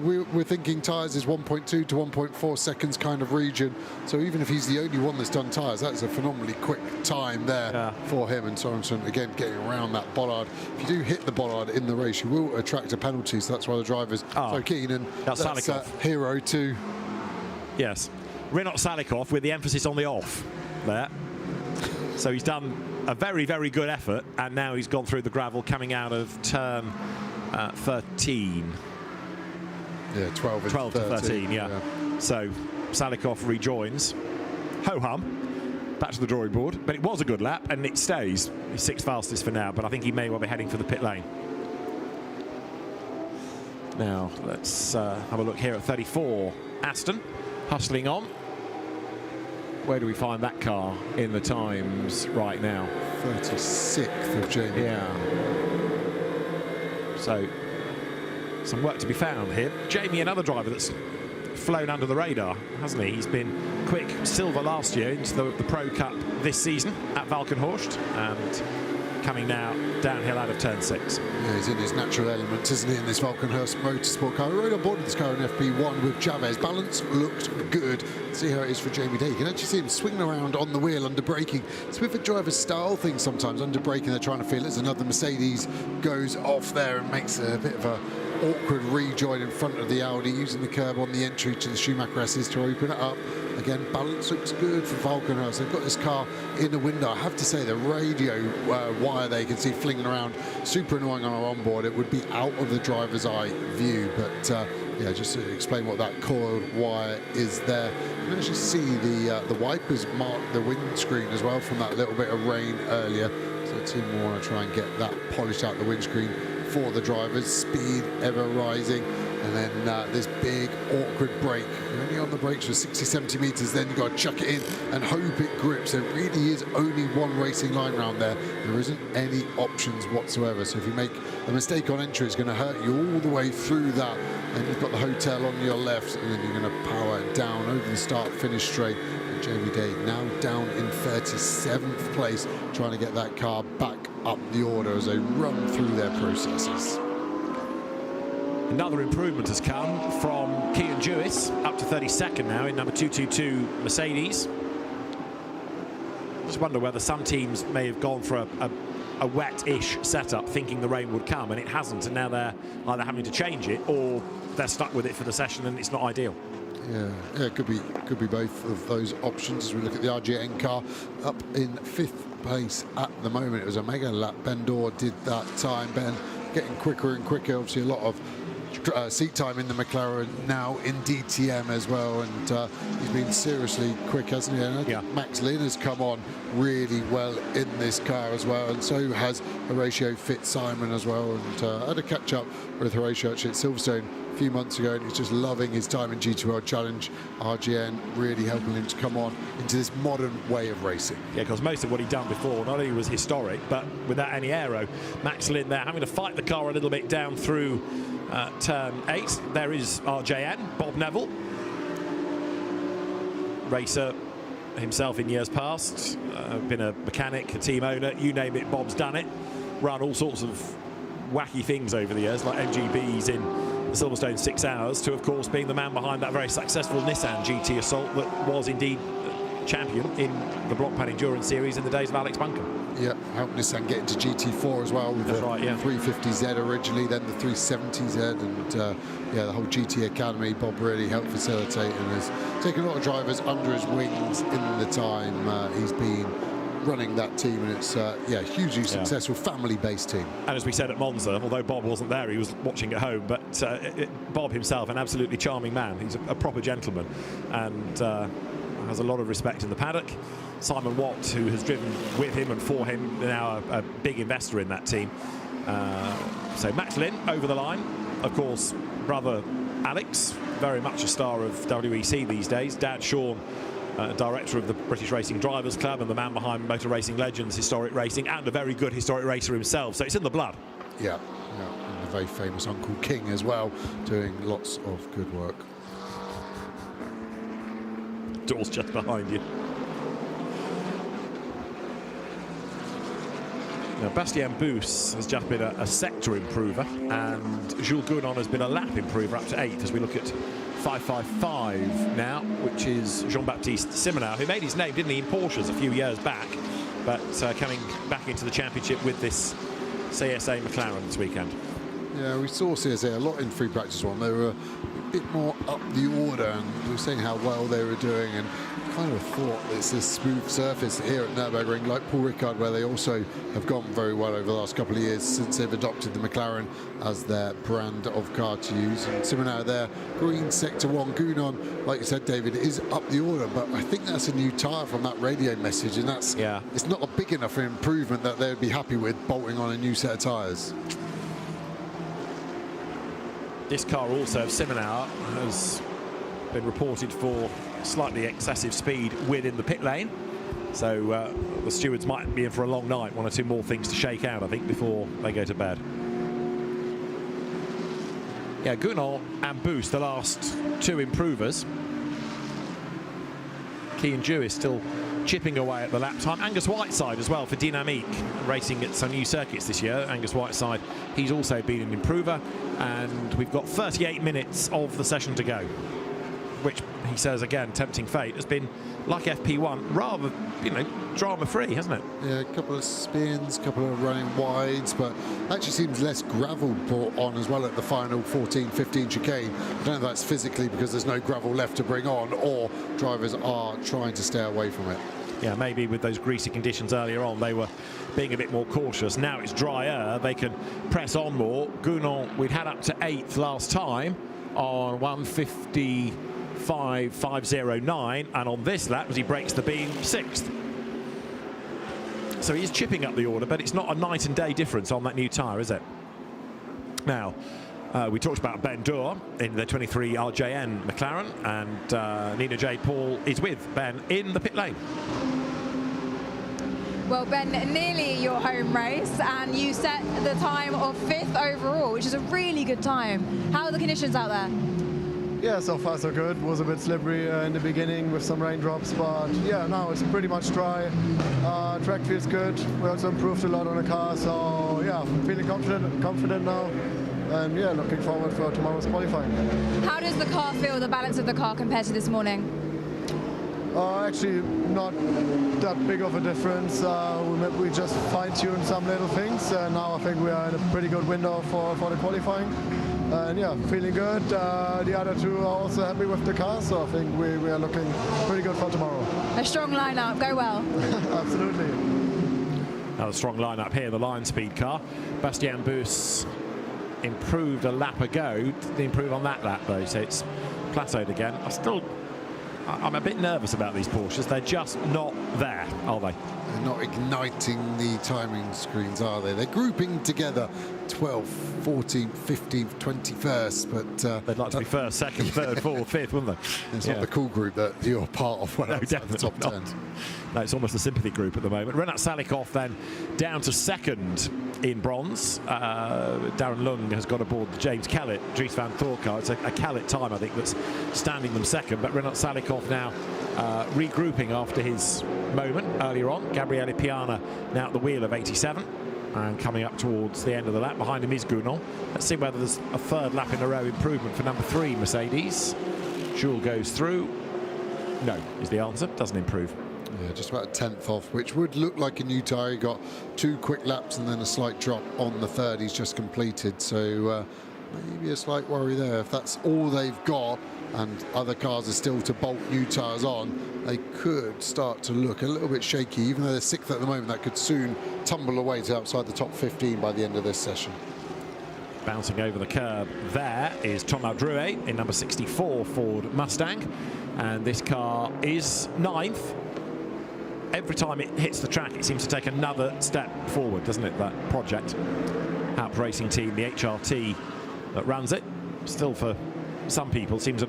we're thinking tyres is 1.2 to 1.4 seconds kind of region. So even if he's the only one that's done tyres, that's a phenomenally quick time there for him. And Sorensen, again, getting around that bollard. If you do hit the bollard in the race, you will attract a penalty. So that's why the driver's so keen. And that's hero to... Yes. Renat Salikov with the emphasis on the off there. So he's done a very, very good effort, and now he's gone through the gravel coming out of turn 13. Yeah, 12 to 13, yeah. So Salikov rejoins. Ho-hum. Back to the drawing board. But it was a good lap, and it stays. He's 6th fastest for now, but I think he may well be heading for the pit lane. Now, let's have a look here at 34. Aston, hustling on. Where do we find that car in the times right now? 36th of Jamie. Yeah. So, some work to be found here. Jamie, another driver that's flown under the radar, hasn't he? He's been quick silver last year into the Pro Cup this season at Valkenhorst, and coming now downhill out of turn 6. Yeah, he's in his natural element, isn't he, in this Valkenhurst Motorsport car. I rode on board with this car in FP1 with Chavez. Balance looked good. See how it is for Jamie Day. You can actually see him swinging around on the wheel under braking. It's with a driver's style thing sometimes. Under braking, they're trying to feel it as another Mercedes goes off there and makes a bit of a awkward rejoin in front of the Audi, using the curb on the entry to the Schumacher S's to open it up. Again, balance looks good for Valkenhurst. They've got this car in the window. I have to say, the radio wire there you can see flinging around, super annoying on our onboard. It would be out of the driver's eye view, but yeah, just to explain what that coiled wire is there. You can actually see the wipers mark the windscreen as well from that little bit of rain earlier. So the team will want to try and get that polished out the windscreen for the drivers. Speed ever rising. And then this big awkward brake. You're only on the brakes for 60-70 meters, then you've got to chuck it in and hope it grips. There really is only one racing line round there. There isn't any options whatsoever. So if you make a mistake on entry, it's going to hurt you all the way through that. And you've got the hotel on your left, and then you're going to power it down over the start-finish straight. And Jamie Day now down in 37th place, trying to get that car back up the order as they run through their processes. Another improvement has come from Kian Jewis, up to 32nd now in number 222 Mercedes. I just wonder whether some teams may have gone for a wet-ish setup, thinking the rain would come, and it hasn't, and now they're either having to change it or they're stuck with it for the session and it's not ideal. Yeah, it could be both of those options as we look at the RGN car up in 5th place at the moment. It was a mega lap. Ben Dorr did that time. Ben getting quicker and quicker. Obviously a lot of seat time in the McLaren now in DTM as well, and he's been seriously quick, hasn't he? And yeah. Max Lynn has come on really well in this car as well, and so has Horatio Fitzsimon as well. And I had a catch up with Horatio actually at Silverstone a few months ago, and he's just loving his time in GT World Challenge. RGN really helping him to come on into this modern way of racing. Yeah, because most of what he'd done before not only was historic, but without any aero. Max Lynn there having to fight the car a little bit down through turn 8. There is RJN, Bob Neville, racer himself in years past, been a mechanic, a team owner, you name it, Bob's done it. Run all sorts of wacky things over the years, like MGBs in the Silverstone 6 Hours, to of course being the man behind that very successful Nissan GT Assault that was indeed champion in the Block Pad Endurance Series in the days of Alex Buncombe. Yeah, helped Nissan get into GT4 as well with the 350Z originally, then the 370Z, and yeah, the whole GT Academy. Bob really helped facilitate and has taken a lot of drivers under his wings in the time he's been running that team, and it's yeah, hugely successful family-based team. And as we said at Monza, although Bob wasn't there, he was watching at home, but Bob himself, an absolutely charming man. He's a proper gentleman, and has a lot of respect in the paddock. Simon Watt, who has driven with him and for him, now a big investor in that team. So Max Lynn over the line. Of course, brother Alex, very much a star of WEC these days. Dad Sean director of the British Racing Drivers Club and the man behind Motor Racing Legends Historic Racing, and a very good historic racer himself, so it's in the blood. Yeah, and the very famous Uncle King as well, doing lots of good work. Door's just behind you. Now, Bastien Bous has just been a sector improver, and Jules Gounon has been a lap improver up to 8th as we look at 5.55 now, which is Jean-Baptiste Simonal, who made his name, didn't he, in Porsches a few years back, but coming back into the championship with this CSA McLaren this weekend. Yeah, we saw CSA a lot in free practice one. They were a bit more up the order, and we were saying how well they were doing, and kind of thought it's a smooth surface here at Nürburgring, like Paul Ricard, where they also have gone very well over the last couple of years since they've adopted the McLaren as their brand of car to use. And Simonal there, green sector 1. Gounon, like you said, David, is up the order, but I think that's a new tyre from that radio message, and that's it's not a big enough improvement that they would be happy with bolting on a new set of tyres. This car also of Simonal has been reported for slightly excessive speed within the pit lane, so the stewards might be in for a long night. 1 or 2 more things to shake out, I think, before they go to bed. Yeah, Gounon and Bous, the last 2 improvers. Kean Jew is still chipping away at the lap time. Angus Whiteside as well for Dynamique, racing at some new circuits this year. Angus Whiteside, he's also been an improver, and we've got 38 minutes of the session to go, which he says, again, tempting fate, has been, like FP1, rather, drama-free, hasn't it? Yeah, a couple of spins, a couple of running wides, but actually seems less gravel brought on as well at the final 14-15 chicane. I don't know if that's physically because there's no gravel left to bring on, or drivers are trying to stay away from it. Yeah, maybe with those greasy conditions earlier on, they were being a bit more cautious. Now it's drier, they can press on more. Gounon, we'd had up to 8th last time on 1:55.509, and on this lap, as he breaks the beam, 6th. So he's chipping up the order, but it's not a night and day difference on that new tyre, is it? Now, we talked about Ben Doer in the 23 RJN McLaren, and Nina J. Paul is with Ben in the pit lane. Well, Ben, nearly your home race, and you set the time of 5th overall, which is a really good time. How are the conditions out there? Yeah, so far so good. Was a bit slippery in the beginning with some raindrops, but yeah, now it's pretty much dry. Track feels good. We also improved a lot on the car, so yeah, I'm feeling confident now. And yeah, looking forward for tomorrow's qualifying. How does the car feel, the balance of the car compared to this morning? Actually, not that big of a difference. We just fine-tuned some little things, and now I think we are in a pretty good window for the qualifying. And yeah, feeling good. The other 2 are also happy with the car, so I think we are looking pretty good for tomorrow. A strong lineup, go well. Absolutely. Another strong lineup here, the Lion Speed car. Bastien Bous improved a lap ago. Didn't improve on that lap though, so it's plateaued again. I'm a bit nervous about these Porsches. They're just not there, are they? They're not igniting the timing screens, are they? They're grouping together 12th, 14th, 15th, 21st, but they'd like to be 1st, 2nd, 3rd, 4th, 5th, wouldn't they? It's not the cool group that you're part of when it's at the top 10. No, it's almost a sympathy group at the moment. Renat Salikov then down to 2nd in bronze. Darren Lung has got aboard the James Kellett, Dries van Thor car. It's a Kellett time, I think, that's standing them 2nd. But Renat Salikov now regrouping after his moment earlier on. Gabriele Piana now at the wheel of 87. And coming up towards the end of the lap. Behind him is Gounon. Let's see whether there's a 3rd lap in a row improvement for number 3, Mercedes. Jules goes through. No, is the answer. Doesn't improve. Yeah, just about a 10th off, which would look like a new tyre. He got 2 quick laps and then a slight drop on the 3rd he's just completed. So maybe a slight worry there. If that's all they've got and other cars are still to bolt new tyres on, they could start to look a little bit shaky. Even though they're 6th at the moment, that could soon tumble away to outside the top 15 by the end of this session. Bouncing over the curb there is Thomas Drouet in number 64 Ford Mustang, and this car is 9th. Every time it hits the track, it seems to take another step forward, doesn't it, that project? Alp Racing Team, the HRT that runs it, still for some people seems a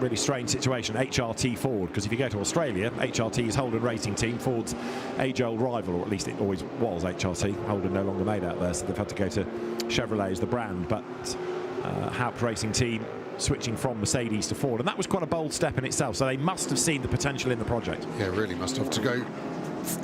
really strange situation. HRT Ford, because if you go to Australia, HRT is Holden Racing Team, Ford's age-old rival, or at least it always was HRT. Holden no longer made out there, so they've had to go to Chevrolet as the brand. But Haupt Racing Team switching from Mercedes to Ford, and that was quite a bold step in itself. So they must have seen the potential in the project. Yeah, really must have, to go,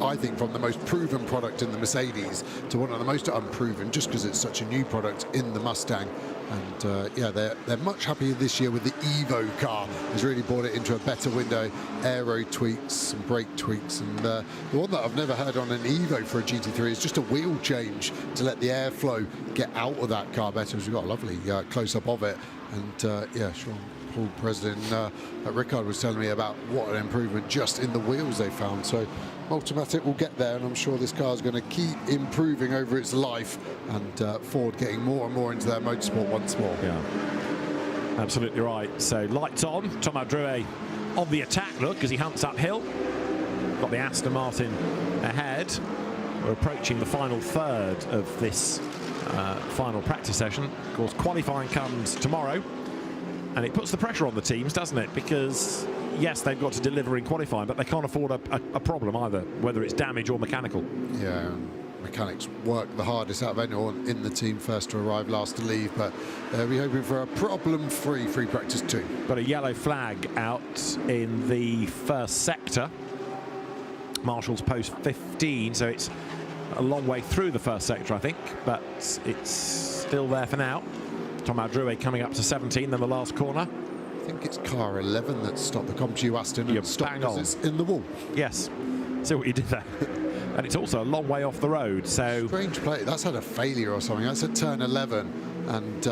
I think, from the most proven product in the Mercedes to one of the most unproven, just because it's such a new product in the Mustang. And yeah, they're much happier this year with the Evo car. Has really brought it into a better window. Aero tweaks, some brake tweaks, and the one that I've never heard on an Evo for a GT3 is just a wheel change to let the airflow get out of that car better. We've got a lovely close-up of it. And yeah, Sean Paul, President Rickard was telling me about what an improvement just in the wheels they found. So Multimatic will get there, and I'm sure this car is going to keep improving over its life, and Ford getting more and more into their motorsport once more. Yeah, absolutely right. So lights on, Thomas Drouet on the attack, look, as he hunts uphill. Got the Aston Martin ahead. We're approaching the final third of this final practice session. Of course, qualifying comes tomorrow, and it puts the pressure on the teams, doesn't it? Because yes, they've got to deliver in qualifying, but they can't afford a problem either, whether it's damage or mechanical. Yeah, mechanics work the hardest out of anyone in the team, first to arrive, last to leave, but we're hoping for a problem-free free practice too. Got a yellow flag out in the first sector. Marshall's post 15, so it's a long way through the first sector, I think, but it's still there for now. Thomas Drouet coming up to 17, then the last corner. I think it's car 11 that stopped the CompuAston Aston and stopped because it's in the wall. Yes, see what you did there. And it's also a long way off the road, so... Strange play, that's had a failure or something. That's at turn 11, and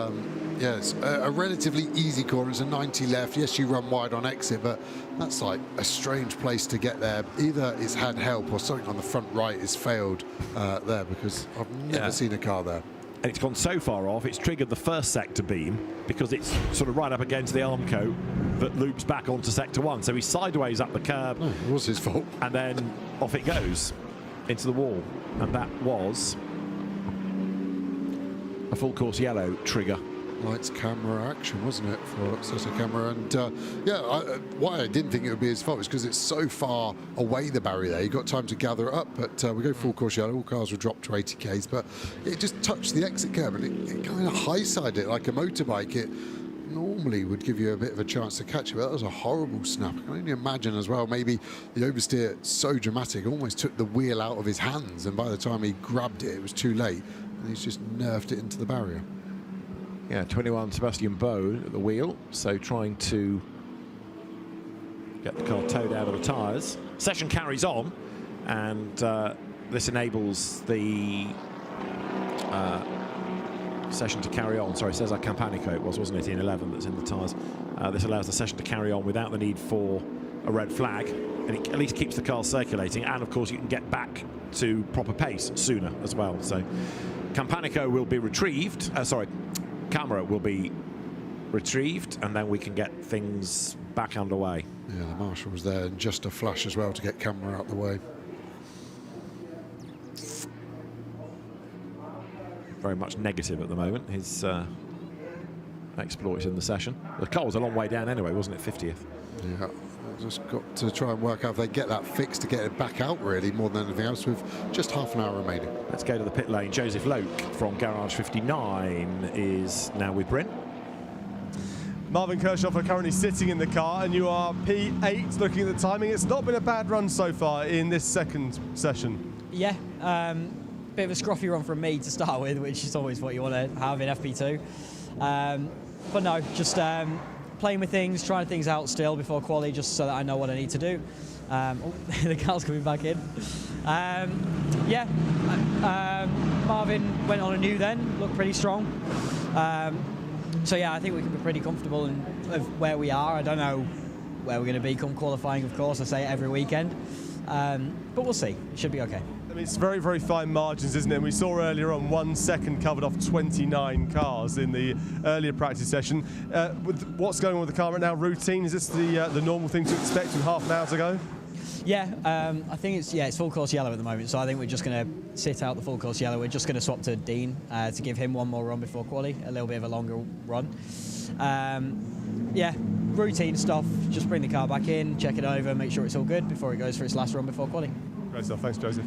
yeah, it's a relatively easy corner. It's a 90 left. Yes, you run wide on exit, but that's like a strange place to get there. Either it's had help or something on the front right has failed there, because I've never seen a car there. And it's gone so far off, it's triggered the first sector beam because it's sort of right up against the arm coat that loops back onto sector 1. So he's sideways up the curb. Oh, it was his fault. And then off it goes into the wall. And that was a full course yellow trigger. Lights, camera, action, wasn't it, for Sosa Camera? And yeah, why I didn't think it would be his fault is because it's so far away, the barrier there. You got time to gather it up, but we go full course yellow. All cars will drop to 80 k's, but it just touched the exit curb, and it kind of high-sided it like a motorbike. It normally would give you a bit of a chance to catch it, but that was a horrible snap. I can only imagine as well, maybe the oversteer, so dramatic, almost took the wheel out of his hands, and by the time he grabbed it, it was too late, and he's just nerfed it into the barrier. Yeah, 21 Sebastian Bow at the wheel, so trying to get the car towed out of the tyres. Session carries on, and this enables the session to carry on. Sorry, Cesar Campanico it was, wasn't it, in 11 that's in the tyres. This allows the session to carry on without the need for a red flag, and it at least keeps the car circulating, and of course you can get back to proper pace sooner as well. So Campanico will be retrieved, camera will be retrieved, and then we can get things back underway. Yeah, the marshal was there in just a flash as well to get camera out the way. Very much negative at the moment, his exploits in the session. The car was a long way down anyway, wasn't it, 50th? Yeah, just got to try and work out if they get that fixed to get it back out, really, more than anything else, with just half an hour remaining. Let's go to the pit lane. Joseph Loke from Garage 59 is now with Bryn. Marvin Kirchhoff are currently sitting in the car, and you are P8 looking at the timing. It's not been a bad run so far in this second session. Yeah, bit of a scruffy run from me to start with, which is always what you want to have in FP2. But no, just playing with things, trying things out still before quali, just so that I know what I need to do. The car's coming back in. Yeah, Marvin went on a new then, looked pretty strong. So yeah, I think we can be pretty comfortable of where we are. I don't know where we're going to be come qualifying, of course. I say it every weekend. But we'll see. It should be okay. I mean, it's very, very fine margins, isn't it? And we saw earlier on 1 second covered off 29 cars in the earlier practice session. With what's going on with the car right now, routine, is this the normal thing to expect with half an hour to go? Yeah, I think it's full course yellow at the moment, so I think we're just going to sit out the full course yellow. We're just going to swap to Dean to give him one more run before quali, a little bit of a longer run. Yeah, routine stuff, just bring the car back in, check it over, make sure it's all good before it goes for its last run before quali. Great stuff, thanks Joseph.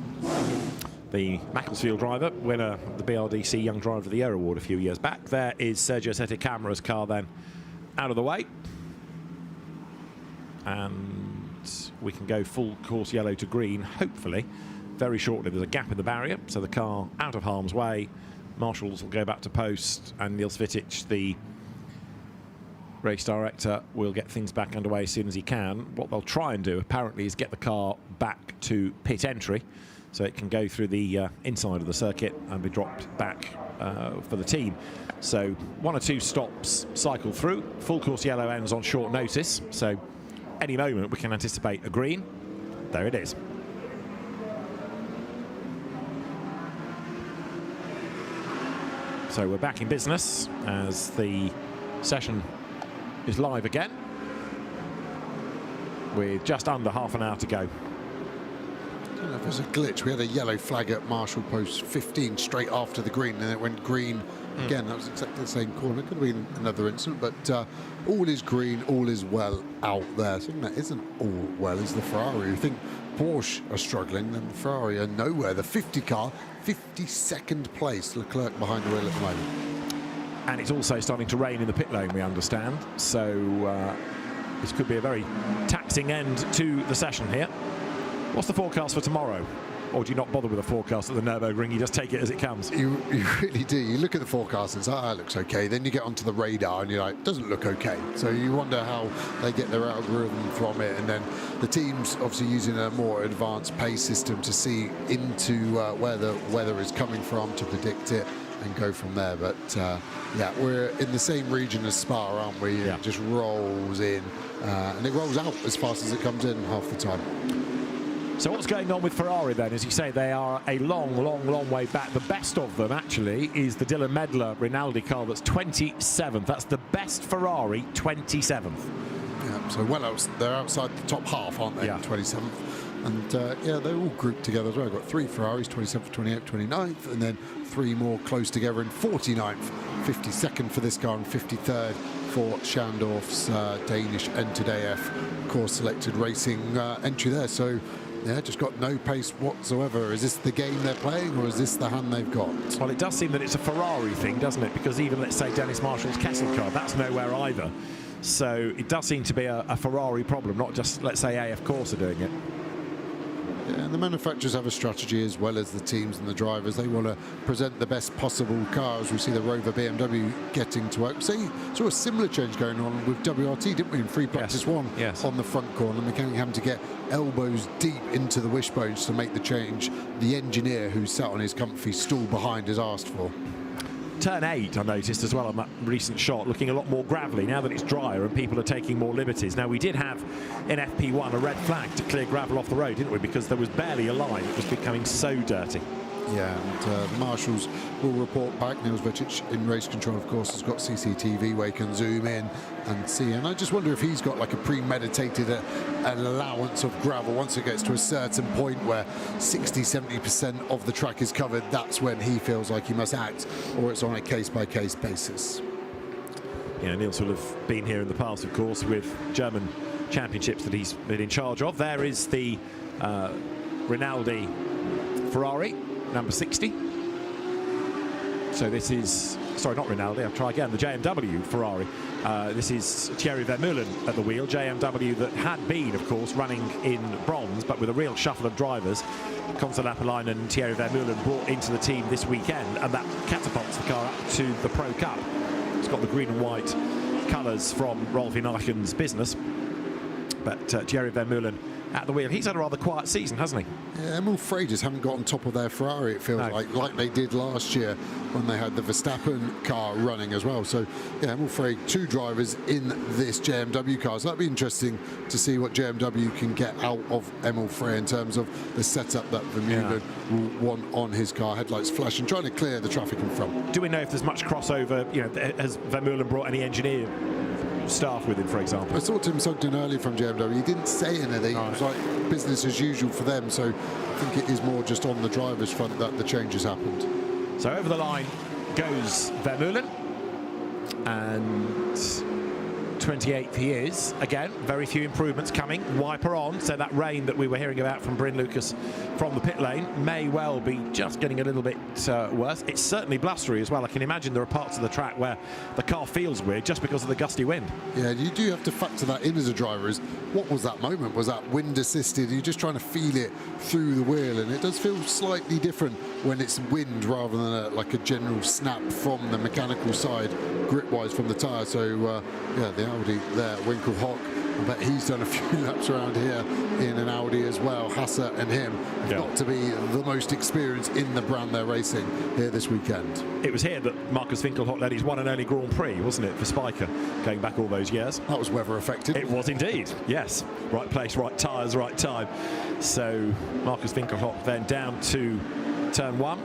The Macclesfield driver, winner of the BRDC Young Driver of the Year award a few years back. There is Sergio Sette Camara's car then out of the way. And we can go full course yellow to green, hopefully, very shortly. There's a gap in the barrier, so the car out of harm's way. Marshals will go back to post, and Niels Vitic, the race director, will get things back underway as soon as he can. What they'll try and do, apparently, is get the car back to pit entry, so it can go through the inside of the circuit and be dropped back for the team. So 1 or 2 stops cycle through. Full course yellow ends on short notice, so any moment we can anticipate a green. There it is. So we're back in business as the session is live again with just under half an hour to go. I don't know if there's a glitch. We had a yellow flag at Marshall Post 15 straight after the green, and it went green again. That was exactly the same corner. Could have been another incident, but all is green, all is well out there. Something that isn't all well is the Ferrari. We think Porsche are struggling, then the Ferrari are nowhere. The 50 car, 52nd place, Leclerc behind the wheel at the moment. And it's also starting to rain in the pit lane, we understand. So this could be a very taxing end to the session here. What's the forecast for tomorrow? Or do you not bother with a forecast at the Nürburgring? You just take it as it comes? You really do. You look at the forecast and say, oh, it looks okay. Then you get onto the radar and you're like, doesn't look okay. So you wonder how they get their algorithm from it. And then the team's obviously using a more advanced pace system to see into where the weather is coming from to predict it and go from there. But yeah, we're in the same region as Spa, aren't we? Yeah. It just rolls in and it rolls out as fast as it comes in half the time. So what's going on with Ferrari then? As you say, they are a long way back. The best of them, actually, is the Dylan Medler Rinaldi car that's 27th. That's the best Ferrari, 27th. Yeah, so well, they're outside the top half, aren't they? Yeah. 27th. And yeah, they're all grouped together as well. I've got 3 Ferraris, 27th, 28th, 29th, and then 3 more close together in 49th. 52nd for this car and 53rd for Schandorf's Danish Entered AF course selected racing entry there. So yeah, just got no pace whatsoever. Is this the game they're playing, or is this the hand they've got? Well, it does seem that it's a Ferrari thing, doesn't it? Because even, let's say, Dennis Marshall's Kessel car, that's nowhere either. So it does seem to be a Ferrari problem, not just, let's say, AF Corse are doing it. Yeah, and the manufacturers have a strategy as well as the teams and the drivers. They want to present the best possible cars. We see the Rover BMW getting to work. See, saw a similar change going on with WRT, didn't we, in free practice one on the front corner. The mechanic having to get elbows deep into the wishbones to make the change the engineer who sat on his comfy stool behind has asked for. Turn 8, I noticed as well on that recent shot, looking a lot more gravelly now that it's drier and people are taking more liberties. Now, we did have in FP1 a red flag to clear gravel off the road, didn't we? Because there was barely a line. It was becoming so dirty. Yeah, and the marshals will report back. Niels Vitic in race control, of course, has got CCTV where he can zoom in and see. And I just wonder if he's got like a premeditated an allowance of gravel. Once it gets to a certain point where 60–70% of the track is covered, that's when he feels like he must act, or it's on a case-by-case basis. Yeah, Niels will have been here in the past, of course, with German championships that he's been in charge of. There is the Rinaldi Ferrari, number 60. So this is, sorry, not Rinaldi, I'll try again, the JMW Ferrari. This is Thierry Vermeulen at the wheel, JMW that had been, of course, running in bronze, but with a real shuffle of drivers. Constance Lapperline and Thierry Vermeulen brought into the team this weekend, and that catapults the car up to the Pro Cup. It's got the green and white colours from Rolf Inarchen's business, but Thierry Vermeulen at the wheel. He's had a rather quiet season, hasn't he? Yeah, Emil Frey just haven't got on top of their Ferrari, it feels like they did last year when they had the Verstappen car running as well. So, yeah, Emil Frey, 2 drivers in this JMW car. So that'd be interesting to see what JMW can get out of Emil Frey in terms of the setup that Vermeulen will want on his car. Headlights flashing, trying to clear the traffic in front. Do we know if there's much crossover? You know, has Vermeulen brought any engineer of staff with him, for example. I saw Tim Sugden earlier from JMW. He didn't say anything. It was like business as usual for them. So I think it is more just on the driver's front that the changes happened. So over the line goes Vermeulen, and 28th he is. Again, very few improvements coming. Wiper on, so that rain that we were hearing about from Bryn Lucas from the pit lane may well be just getting a little bit worse. It's certainly blustery as well. I can imagine there are parts of the track where the car feels weird just because of the gusty wind. Yeah, you do have to factor that in as a driver. Is what was that moment? Was that wind assisted? You're just trying to feel it through the wheel, and it does feel slightly different when it's wind rather than like a general snap from the mechanical side, grip-wise from the tyre. So yeah, the Audi there, Winkelhock, I bet he's done a few laps around here in an Audi as well. Hasser and him have got to be the most experienced in the brand they're racing here this weekend. It was here that Marcus Winkelhock led his one and only Grand Prix, wasn't it, for Spiker, going back all those years? That was weather affected. It was indeed, yes. Right place, right tyres, right time. So Marcus Winkelhock then down to turn 1.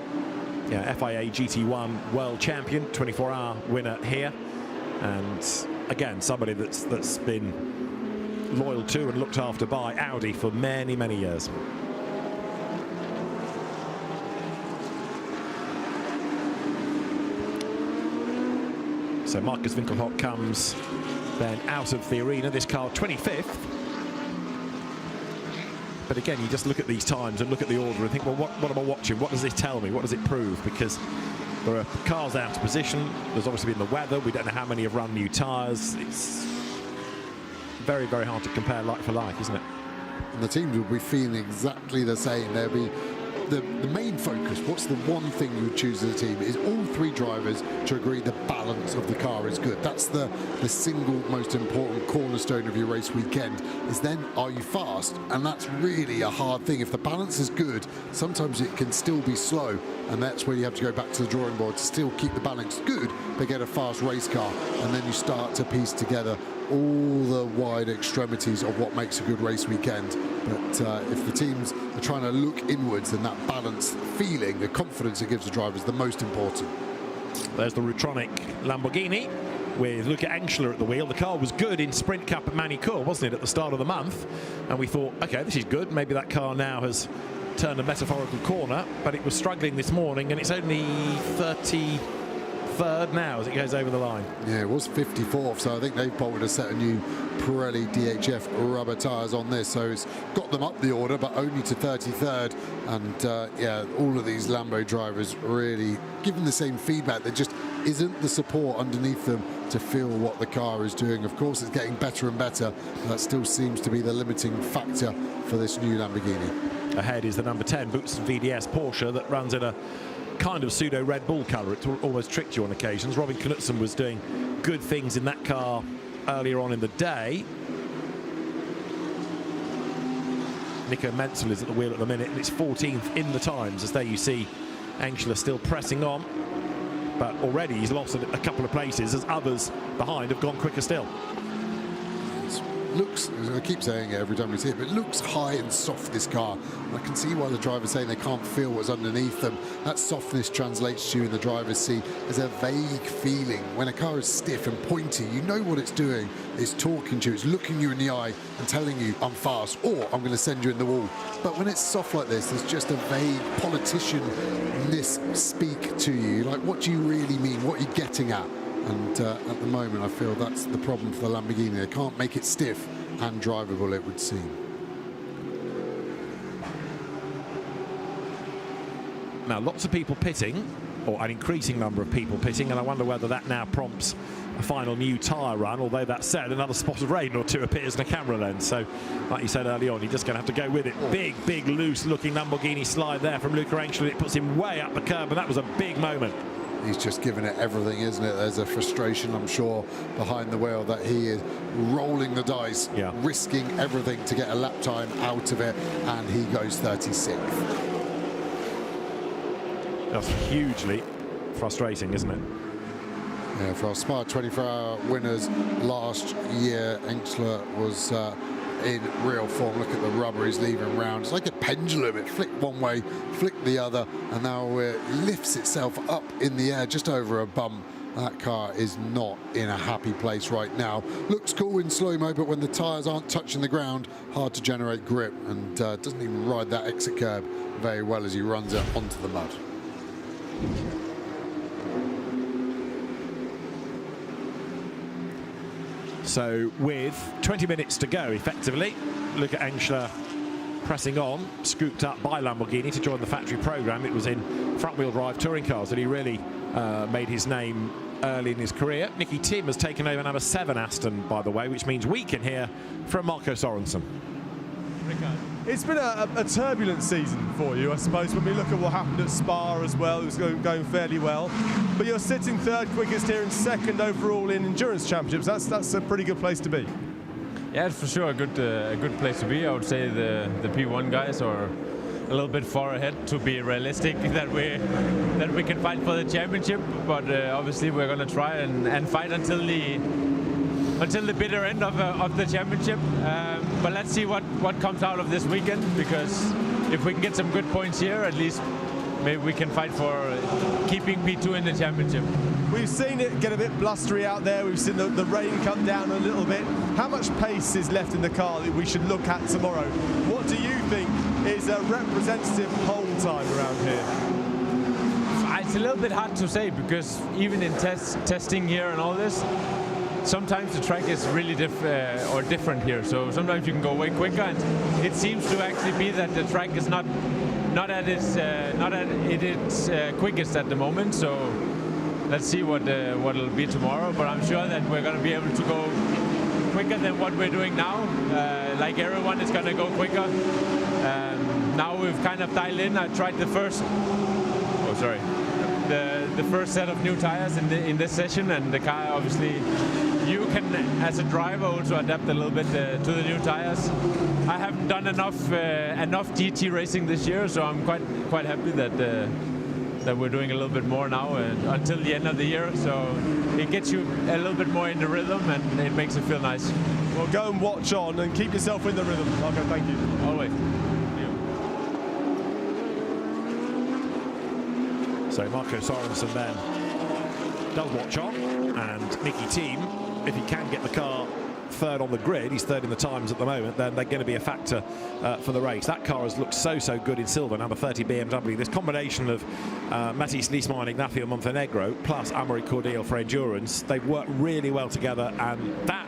Yeah, FIA GT1 world champion, 24-hour winner here. And again, somebody that's been loyal to and looked after by Audi for many, many years. So Marcus Winkelhock comes then out of the arena. This car 25th. But again, you just look at these times and look at the order and think, well, what am I watching? What does this tell me? What does it prove? Because there are cars out of position. There's obviously been the weather. We don't know how many have run new tyres. It's very, very hard to compare like for like, isn't it? And the teams will be feeling exactly the same. There'll be the main focus. What's the one thing you would choose as a team? Is all three drivers to agree the balance of the car is good. That's the single most important cornerstone of your race weekend. Is then, are you fast? And that's really a hard thing. If the balance is good, sometimes it can still be slow, and that's where you have to go back to the drawing board to still keep the balance good, but get a fast race car, and then you start to piece together all the wide extremities of what makes a good race weekend. But if the teams are trying to look inwards, then that balanced feeling, the confidence it gives the drivers, is the most important. There's the Rutronic Lamborghini with Luca Engschler at the wheel. The car was good in Sprint Cup at Manicourt, wasn't it, at the start of the month? And we thought, OK, this is good. Maybe that car now has turned a metaphorical corner, but it was struggling this morning, and it's only 33rd now as it goes over the line. Yeah, it was 54th, so I think they've bolted a set of new Pirelli DHF rubber tyres on this, so it's got them up the order, but only to 33rd. And yeah, all of these Lambo drivers really given the same feedback. There just isn't the support underneath them to feel what the car is doing. Of course, it's getting better and better, but that still seems to be the limiting factor for this new Lamborghini. Ahead is the number 10 Boots VDS Porsche that runs in a kind of pseudo Red Bull colour. It's almost tricked you on occasions. Robin Knutson was doing good things in that car earlier on in the day. Nico Menzel is at the wheel at the minute, and it's 14th in the times, as there you see Engschler still pressing on, but already he's lost a couple of places as others behind have gone quicker still. Looks, I keep saying it every time we see it, but it looks high and soft, this car. I can see why the driver's saying they can't feel what's underneath them. That softness translates to you in the driver's seat as a vague feeling. When a car is stiff and pointy, you know what it's doing. It's talking to you, it's looking you in the eye and telling you, I'm fast, or I'm going to send you in the wall. But when it's soft like this, there's just a vague politician-ness speak to you. Like, what do you really mean? What are you getting at? And at the moment, I feel that's the problem for the Lamborghini. They can't make it stiff and drivable, it would seem. Now, lots of people pitting, or an increasing number of people pitting, and I wonder whether that now prompts a final new tyre run, although that said, another spot of rain or two appears in the camera lens. So, like you said early on, you're just going to have to go with it. Big, loose-looking Lamborghini slide there from Luca Engschler. It puts him way up the curb, and that was a big moment. He's just given it everything, isn't it? There's a frustration, I'm sure, behind the wheel that he is rolling the dice, risking everything to get a lap time out of it, and he goes 36th. That's hugely frustrating, isn't it? Yeah, for our Spa 24-hour winners last year, Engschler was in real form. Look at the rubber he's leaving round. It's like a pendulum. It flicked one way, flicked the other, and now it lifts itself up in the air just over a bump That car is not in a happy place right now. Looks cool in slow-mo, but when the tyres aren't touching the ground, hard to generate grip, and doesn't even ride that exit curb very well as he runs it onto the mud. So with 20 minutes to go, effectively, look at Engschler pressing on, scooped up by Lamborghini to join the factory program. It was in front-wheel drive touring cars that he really made his name early in his career. Nicky Tim has taken over number 7 Aston, by the way, which means we can hear from Marco Sorensen. It's been a turbulent season for you, I suppose, when we look at what happened at Spa as well. It was going fairly well. But you're sitting 3rd quickest here and 2nd overall in endurance championships. That's a pretty good place to be. Yeah, it's for sure a good place to be. I would say the P1 guys are a little bit far ahead, to be realistic, that we can fight for the championship. But obviously we're going to try and fight until the bitter end of the championship. But let's see what comes out of this weekend, because if we can get some good points here, at least maybe we can fight for keeping P2 in the championship. We've seen it get a bit blustery out there. We've seen the rain come down a little bit. How much pace is left in the car that we should look at tomorrow? What do you think is a representative pole time around here? It's a little bit hard to say, because even in testing here and all this, sometimes the track is really different here. So sometimes you can go way quicker, and it seems to actually be that the track is not at its quickest at the moment. So let's see what it'll be tomorrow. But I'm sure that we're going to be able to go quicker than what we're doing now. Like everyone is going to go quicker. Now we've kind of dialed in. I tried the first set of new tires in this session, and the car, obviously you can as a driver also adapt a little bit to the new tires. I haven't done enough GT racing this year, so I'm quite happy that we're doing a little bit more now until the end of the year. So it gets you a little bit more in the rhythm, and it makes it feel nice. Well, go and watch on and keep yourself in the rhythm. Okay, thank you. Always. So Marco Sorensen then does watch on, and Nicky Team, if he can get the car 3rd on the grid, he's 3rd in the times at the moment, then they're going to be a factor for the race. That car has looked so good in silver, number 30 BMW. This combination of Matisse Liesma and Ignacio Montenegro plus Amaury Cordial for endurance, they've worked really well together, and that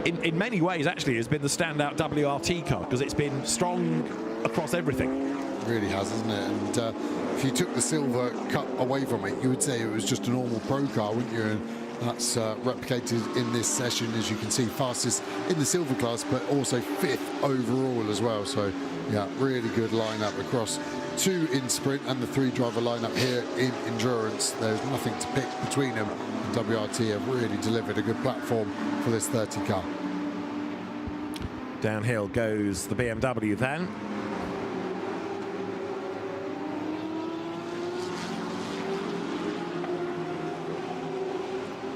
in many ways actually has been the standout WRT car, because it's been strong across everything. It really has, isn't it? And if you took the Silver Cup away from it, you would say it was just a normal pro car, wouldn't you? And that's replicated in this session, as you can see, fastest in the silver class, but also 5th overall as well. So yeah, really good lineup across 2 in sprint and the 3 driver lineup here in endurance. There's nothing to pick between them. And WRT have really delivered a good platform for this 30 car. Downhill goes the BMW then.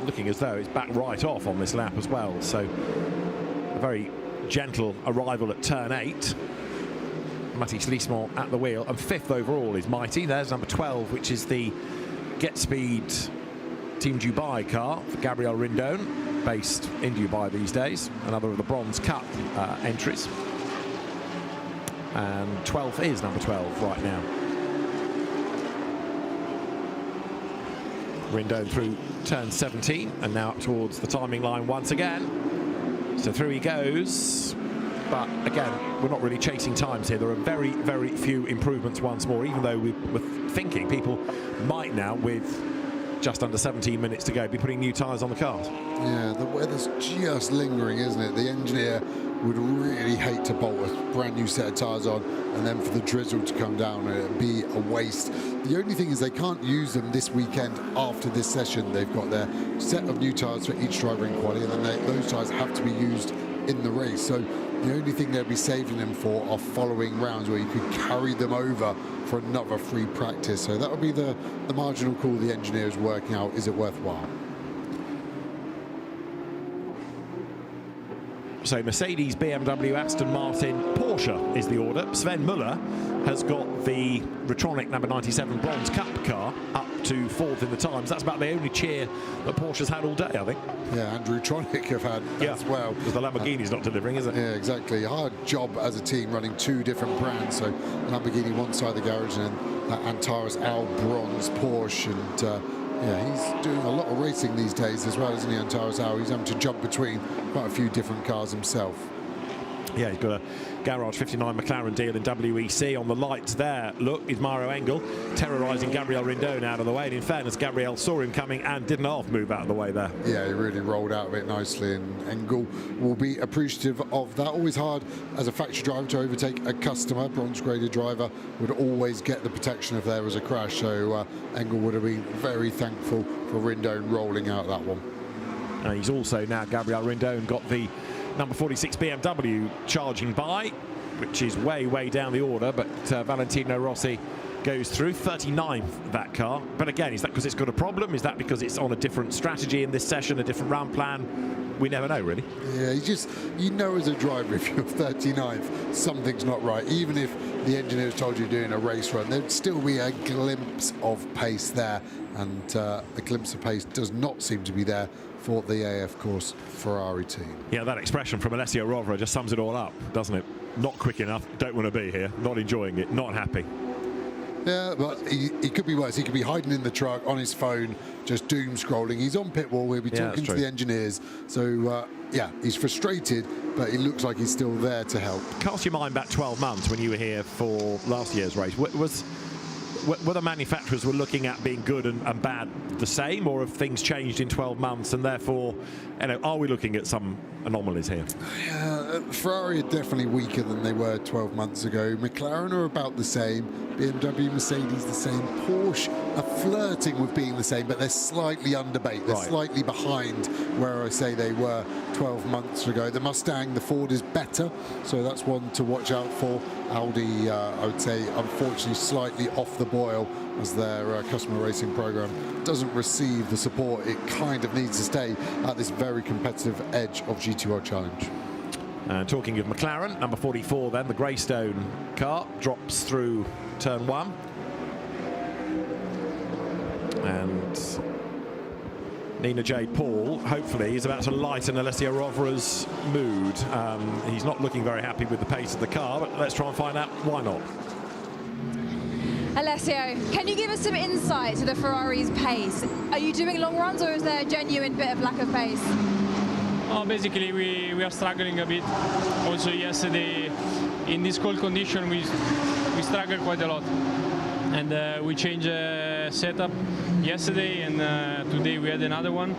Looking as though it's back right off on this lap as well, so a very gentle arrival at turn 8. Matisse Liesma at the wheel, and 5th overall is Mighty. There's number 12, which is the Get Speed Team Dubai car for Gabriel Rindone, based in Dubai these days, another of the Bronze Cup entries. And 12th is number 12 right now. Rindone through turn 17, and now up towards the timing line once again. So through he goes, but again, we're not really chasing times here. There are very few improvements once more, even though we were thinking people might now, with just under 17 minutes to go, be putting new tyres on the cars. Yeah, the weather's just lingering, isn't it? The engineer would really hate to bolt a brand new set of tyres on and then for the drizzle to come down and it'd be a waste. The only thing is they can't use them this weekend after this session. They've got their set of new tyres for each driver in quality, and then those tyres have to be used in the race. So the only thing they'll be saving them for are following rounds where you could carry them over for another free practice. So that would be the marginal call the engineer is working out. Is it worthwhile? So Mercedes, BMW, Aston Martin, Porsche is the order. Sven Muller has got the Retronic number 97 Bronze Cup car up to fourth in the times. That's about the only cheer that Porsche's had all day, I think. Yeah, Andrew Tronic have had as well. Because the Lamborghini's not delivering, is it? Yeah, exactly. Hard job as a team running two different brands. So Lamborghini one side of the garage, and then that Antares Al Bronze Porsche. And yeah, he's doing a lot of racing these days as well, isn't he, Antares Al? He's having to jump between quite a few different cars himself. Yeah, he's got a Garage 59 McLaren deal in WEC. On the lights there, look, is Mario Engel terrorising Gabriel Rindon out of the way. And in fairness, Gabriel saw him coming and didn't half move out of the way there. Yeah, he really rolled out of it nicely, and Engel will be appreciative of that. Always hard as a factory driver to overtake a customer. Bronze graded driver would always get the protection if there was a crash. So Engel would have been very thankful for Rindon rolling out that one. And he's also now, Gabriel Rindon, got the number 46 BMW charging by, which is way down the order, but Valentino Rossi goes through 39th, that car. But again, is that because it's got a problem? Is that because it's on a different strategy in this session, a different round plan? We never know, really. Yeah, you know as a driver, if you're 39th, something's not right. Even if the engineers told you doing a race run, there'd still be a glimpse of pace there, and the glimpse of pace does not seem to be there for the AF Course Ferrari team. Yeah, that expression from Alessio Rovera just sums it all up, doesn't it? Not quick enough, don't want to be here, not enjoying it, not happy. Yeah, but he could be worse. He could be hiding in the truck on his phone, just doom scrolling. He's on pit wall. We'll be talking to the engineers. So, yeah, he's frustrated, but he looks like he's still there to help. Cast your mind back 12 months when you were here for last year's race. Were the manufacturers were looking at being good and bad the same, or have things changed in 12 months, and therefore, are we looking at some anomalies here? Yeah, Ferrari are definitely weaker than they were 12 months ago. McLaren are about the same. BMW, Mercedes the same. Porsche are flirting with being the same, but they're slightly underbaked. They're slightly behind where I say they were 12 months ago. The Mustang, the Ford is better, so that's one to watch out for. Audi, I would say, unfortunately, slightly off the boil as their customer racing program doesn't receive the support it kind of needs to stay at this very competitive edge of GT World Challenge. Talking of McLaren, number 44 then, the Greystone car drops through turn 1. And Nina Jade Paul, hopefully, is about to lighten Alessio Rovera's mood. He's not looking very happy with the pace of the car, but let's try and find out why not. Alessio, can you give us some insight to the Ferrari's pace? Are you doing long runs, or is there a genuine bit of lack of pace? Basically, we are struggling a bit. Also yesterday, in this cold condition, we struggled quite a lot. And we changed setup yesterday, and today we had another one.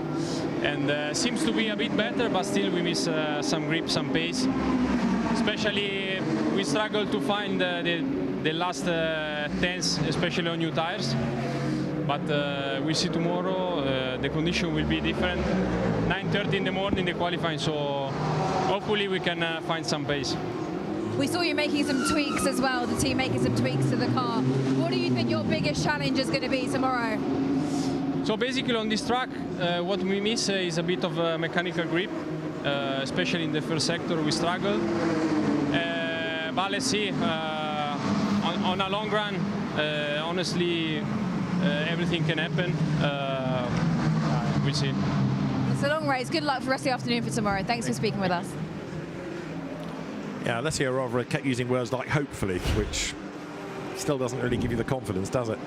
And seems to be a bit better, but still we miss some grip, some pace. Especially, we struggle to find the last tenths, especially on new tires. But we'll see tomorrow. The condition will be different. 9:30 in the morning, the qualifying, so hopefully we can find some pace. We saw you making some tweaks as well, the team making some tweaks to the car. What do you think your biggest challenge is going to be tomorrow? So basically on this track, what we miss is a bit of mechanical grip, especially in the first sector we struggle. But let's see, on a long run, honestly, everything can happen. We'll see. It's a long race. Good luck for the rest of the afternoon for tomorrow. Thanks for speaking with us. Yeah, Alessio Rovera kept using words like hopefully, which still doesn't really give you the confidence, does it?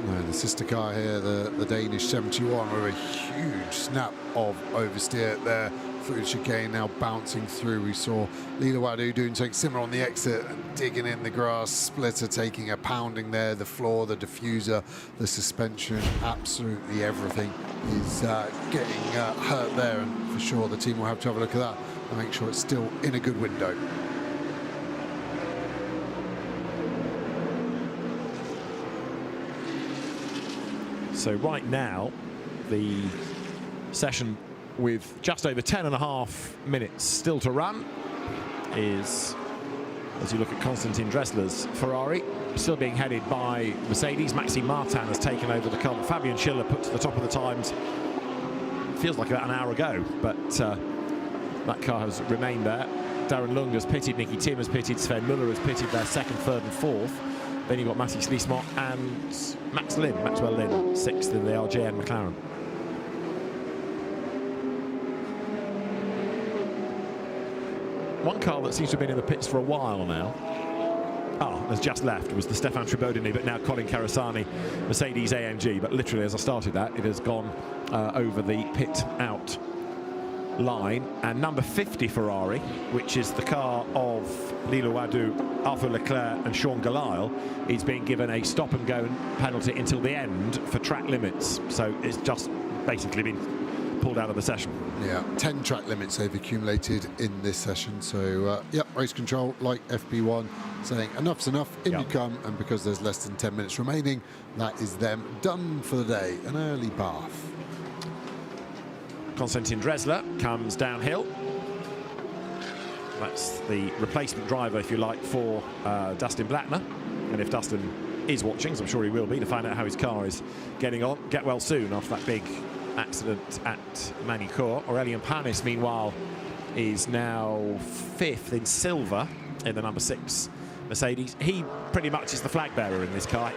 No, the sister car here, the Danish 71, with a huge snap of oversteer there. Through chicane, now bouncing through. We saw Lila Wadu doing something similar on the exit, digging in the grass, splitter taking a pounding there, the floor, the diffuser, the suspension, absolutely everything is getting hurt there, and for sure the team will have to have a look at that and make sure it's still in a good window. So right now, the session with just over 10.5 minutes still to run is, as you look at Konstantin Dressler's Ferrari, still being headed by Mercedes. Maxime Martin has taken over the car. Fabian Schiller put to the top of the times, feels like about an hour ago, but that car has remained there. Darren Lung has pitted, Nicky Tim has pitted, Sven Muller has pitted their second, third and fourth. Then you've got Matty Slismont and Maxwell Lynn, 6th in the RJN McLaren. One car that seems to have been in the pits for a while now, has just left, was the Stefan Tribodini, but now Colin Carasani, Mercedes AMG. But literally, as I started that, it has gone over the pit out line. And number 50 Ferrari, which is the car of Lilo Wadu, Arthur Leclerc and Sean Galisle, is being given a stop and go penalty until the end for track limits. So it's just basically been pulled out of the session. Yeah, 10 track limits they've accumulated in this session. So, race control, like FP1, saying enough's enough, in you come, and because there's less than 10 minutes remaining, that is them done for the day. An early bath. Konstantin Dresler comes downhill. That's the replacement driver, if you like, for Dustin Blattner. And if Dustin is watching, as I'm sure he will be, to find out how his car is getting on, get well soon after that big accident at Manicourt. Aurélien Panis, meanwhile, is now 5th in silver in the number 6 Mercedes. He pretty much is the flag bearer in this car.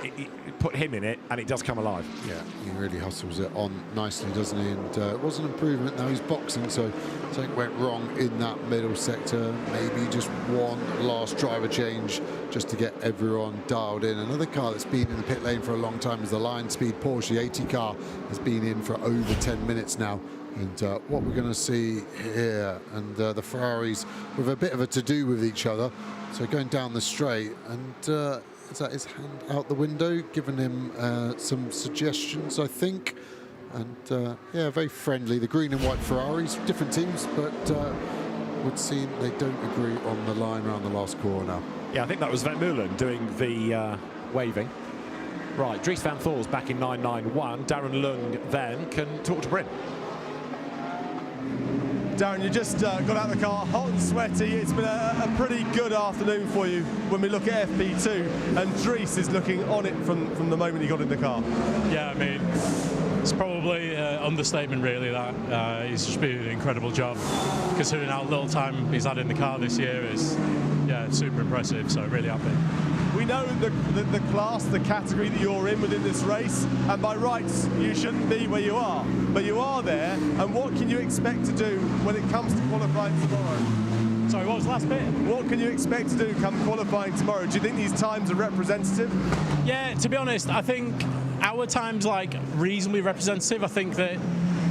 Put him in it and it does come alive. Yeah, he really hustles it on nicely, doesn't he? And it was an improvement. Now he's boxing, so something went wrong in that middle sector. Maybe just one last driver change just to get everyone dialed in. Another car that's been in the pit lane for a long time is the Lion Speed Porsche 80 car. Has been in for over 10 minutes now. And what we're going to see here, and the Ferraris with a bit of a to-do with each other. So going down the straight, and is that his hand out the window, giving him some suggestions, I think. And yeah, very friendly. The green and white Ferraris, different teams, but would seem they don't agree on the line around the last corner. Yeah, I think that was Van Meulen doing the waving. Right, Dries van Thor's back in 991. Darren Lung then can talk to Bryn. Darren, you just got out of the car, hot and sweaty. It's been a pretty good afternoon for you when we look at FP2, and Dries is looking on it from the moment he got in the car. Yeah, I mean, it's probably an understatement, really, that he's just been an incredible job. Considering how little time he's had in the car this year is, yeah, super impressive, so really happy. We know the class, the category that you're in within this race, and by rights you shouldn't be where you are, but you are there. And what can you expect to do when it comes to qualifying tomorrow? Sorry, what was the last bit? What can you expect to do come qualifying tomorrow? Do you think these times are representative? Yeah, to be honest, I think our time's like reasonably representative. I think that,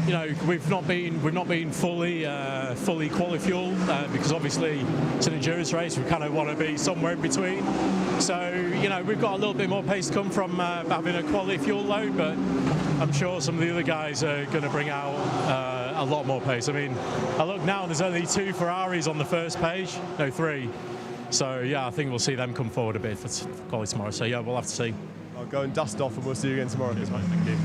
you know, we've not been fully quali fueled because obviously it's an endurance race. We kind of want to be somewhere in between. So, you know, we've got a little bit more pace to come from having a quality fuel load, but I'm sure some of the other guys are going to bring out a lot more pace. I mean, I look now and there's only 2 Ferraris on the first page, no 3. So yeah, I think we'll see them come forward a bit for quality tomorrow. So yeah, we'll have to see. I'll go and dust off and we'll see you again tomorrow. Yes, mate, thank you.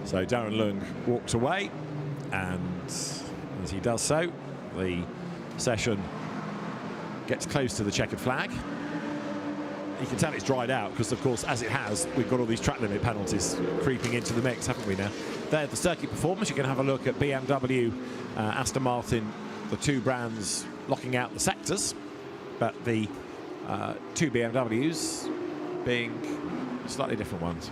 So Darren Lung walks away, and as he does so, the session gets close to the checkered flag. You can tell it's dried out because, of course, as it has, we've got all these track limit penalties creeping into the mix, haven't we now? There, the circuit performance, you can have a look at BMW, Aston Martin, the 2 brands locking out the sectors, but the 2 BMWs being slightly different ones.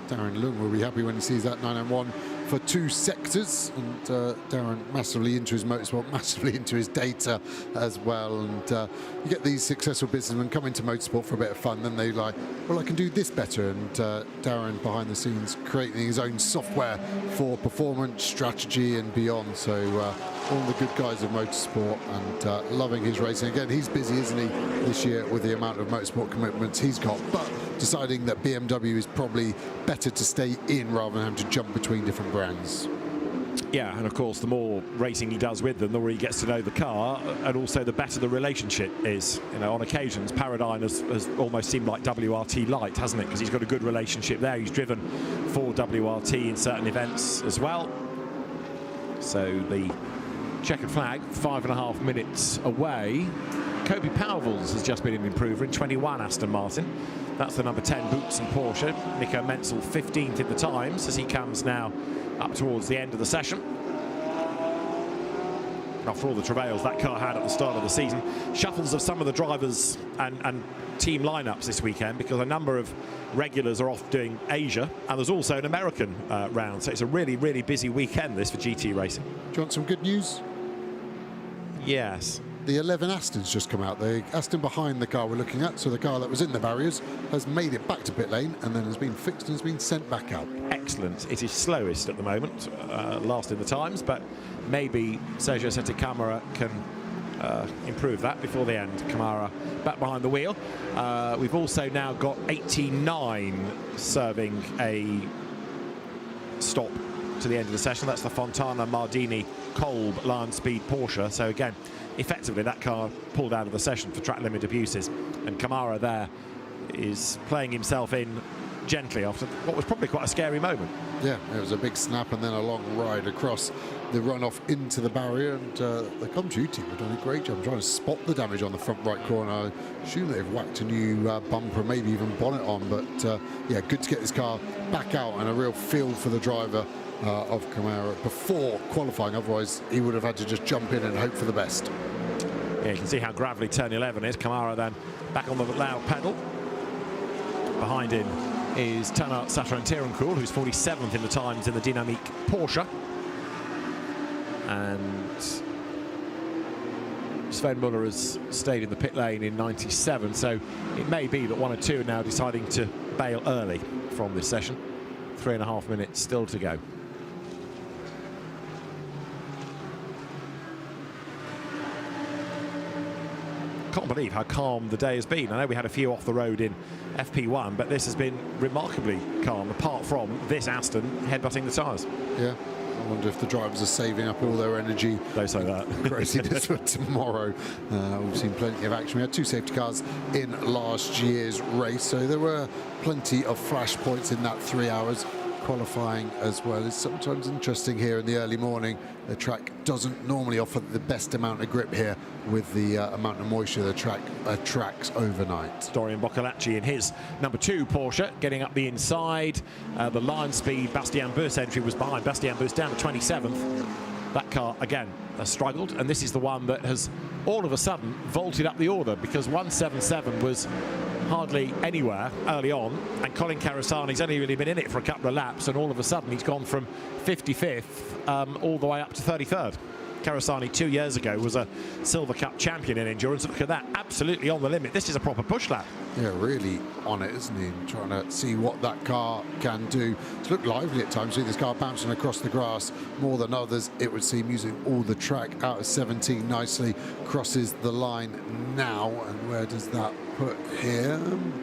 Darren Lung will be happy when he sees that 991 for 2 sectors, and Darren massively into his motorsport, massively into his data as well. And you get these successful businessmen come into motorsport for a bit of fun, then they like, well, I can do this better. And Darren behind the scenes creating his own software for performance, strategy and beyond. So all the good guys of motorsport, and loving his racing. Again, he's busy, isn't he, this year with the amount of motorsport commitments he's got, but deciding that BMW is probably better to stay in rather than having to jump between different brands. Yeah, and of course, the more racing he does with them, the more he gets to know the car, and also the better the relationship is. You know, on occasions, Paradigm has almost seemed like WRT light, hasn't it? Because he's got a good relationship there. He's driven for WRT in certain events as well. So the checkered flag, 5.5 minutes away. Kobe Powells has just been an improver in 21 Aston Martin. That's the number 10 Boots and Porsche. Nico Menzel 15th in the times as he comes now up towards the end of the session. after all the travails that car had at the start of the season. Shuffles of some of the drivers and team lineups this weekend, because a number of regulars are off doing Asia, and there's also an American round. So it's a really, really busy weekend, this, for GT racing. Do you want some good news? Yes. The 11 Aston's just come out. The Aston behind the car we're looking at, so the car that was in the barriers, has made it back to pit lane and then has been fixed and has been sent back out. Excellent. It is slowest at the moment, last in the times, but maybe Sergio Sette Camara can improve that before the end. Camara back behind the wheel. We've also now got 89 serving a stop to the end of the session. That's the Fontana Mardini Kolb Lion Speed Porsche. So again, effectively that car pulled out of the session for track limit abuses, and Camara there is playing himself in gently after what was probably quite a scary moment. Yeah, it was a big snap and then a long ride across the runoff into the barrier, and the Com2 team have done a great job trying to spot the damage on the front right corner. I assume they've whacked a new bumper, maybe even bonnet on, but yeah, good to get this car back out and a real feel for the driver of Camara before qualifying. Otherwise he would have had to just jump in and hope for the best. Yeah, you can see how gravelly turn 11 is. Camara then back on the loud pedal. Behind him is Tana Satran-Tirancourt, who's 47th in the times in the Dynamique Porsche. And Sven Muller has stayed in the pit lane in 97, so it may be that one or two are now deciding to bail early from this session. 3.5 minutes still to go. Can't believe how calm the day has been. I know we had a few off the road in FP1, but this has been remarkably calm, apart from this Aston headbutting the tyres. Yeah, I wonder if the drivers are saving up all their energy. Don't say that. Craziness for tomorrow. We've seen plenty of action. We had 2 safety cars in last year's race, so there were plenty of flash points in that 3 hours. Qualifying as well is sometimes interesting here in the early morning. The track doesn't normally offer the best amount of grip here with the amount of moisture the track attracts overnight. Dorian Boccolacci in his number 2 Porsche getting up the inside. The Lion Speed Bastien Bus entry was behind. Bastien Bus down to 27th. That car again has struggled, and this is the one that has all of a sudden vaulted up the order, because 177 was hardly anywhere early on, and Colin Carasani's only really been in it for a couple of laps, and all of a sudden he's gone from 55th all the way up to 33rd. Carasani 2 years ago was a Silver Cup champion in endurance. Look at that, absolutely on the limit. This is a proper push lap. Yeah, really on it, isn't he? Trying to see what that car can do. It's looked lively at times. See this car bouncing across the grass more than others, it would seem, using all the track. Out of 17 nicely, crosses the line now, and where does that put him?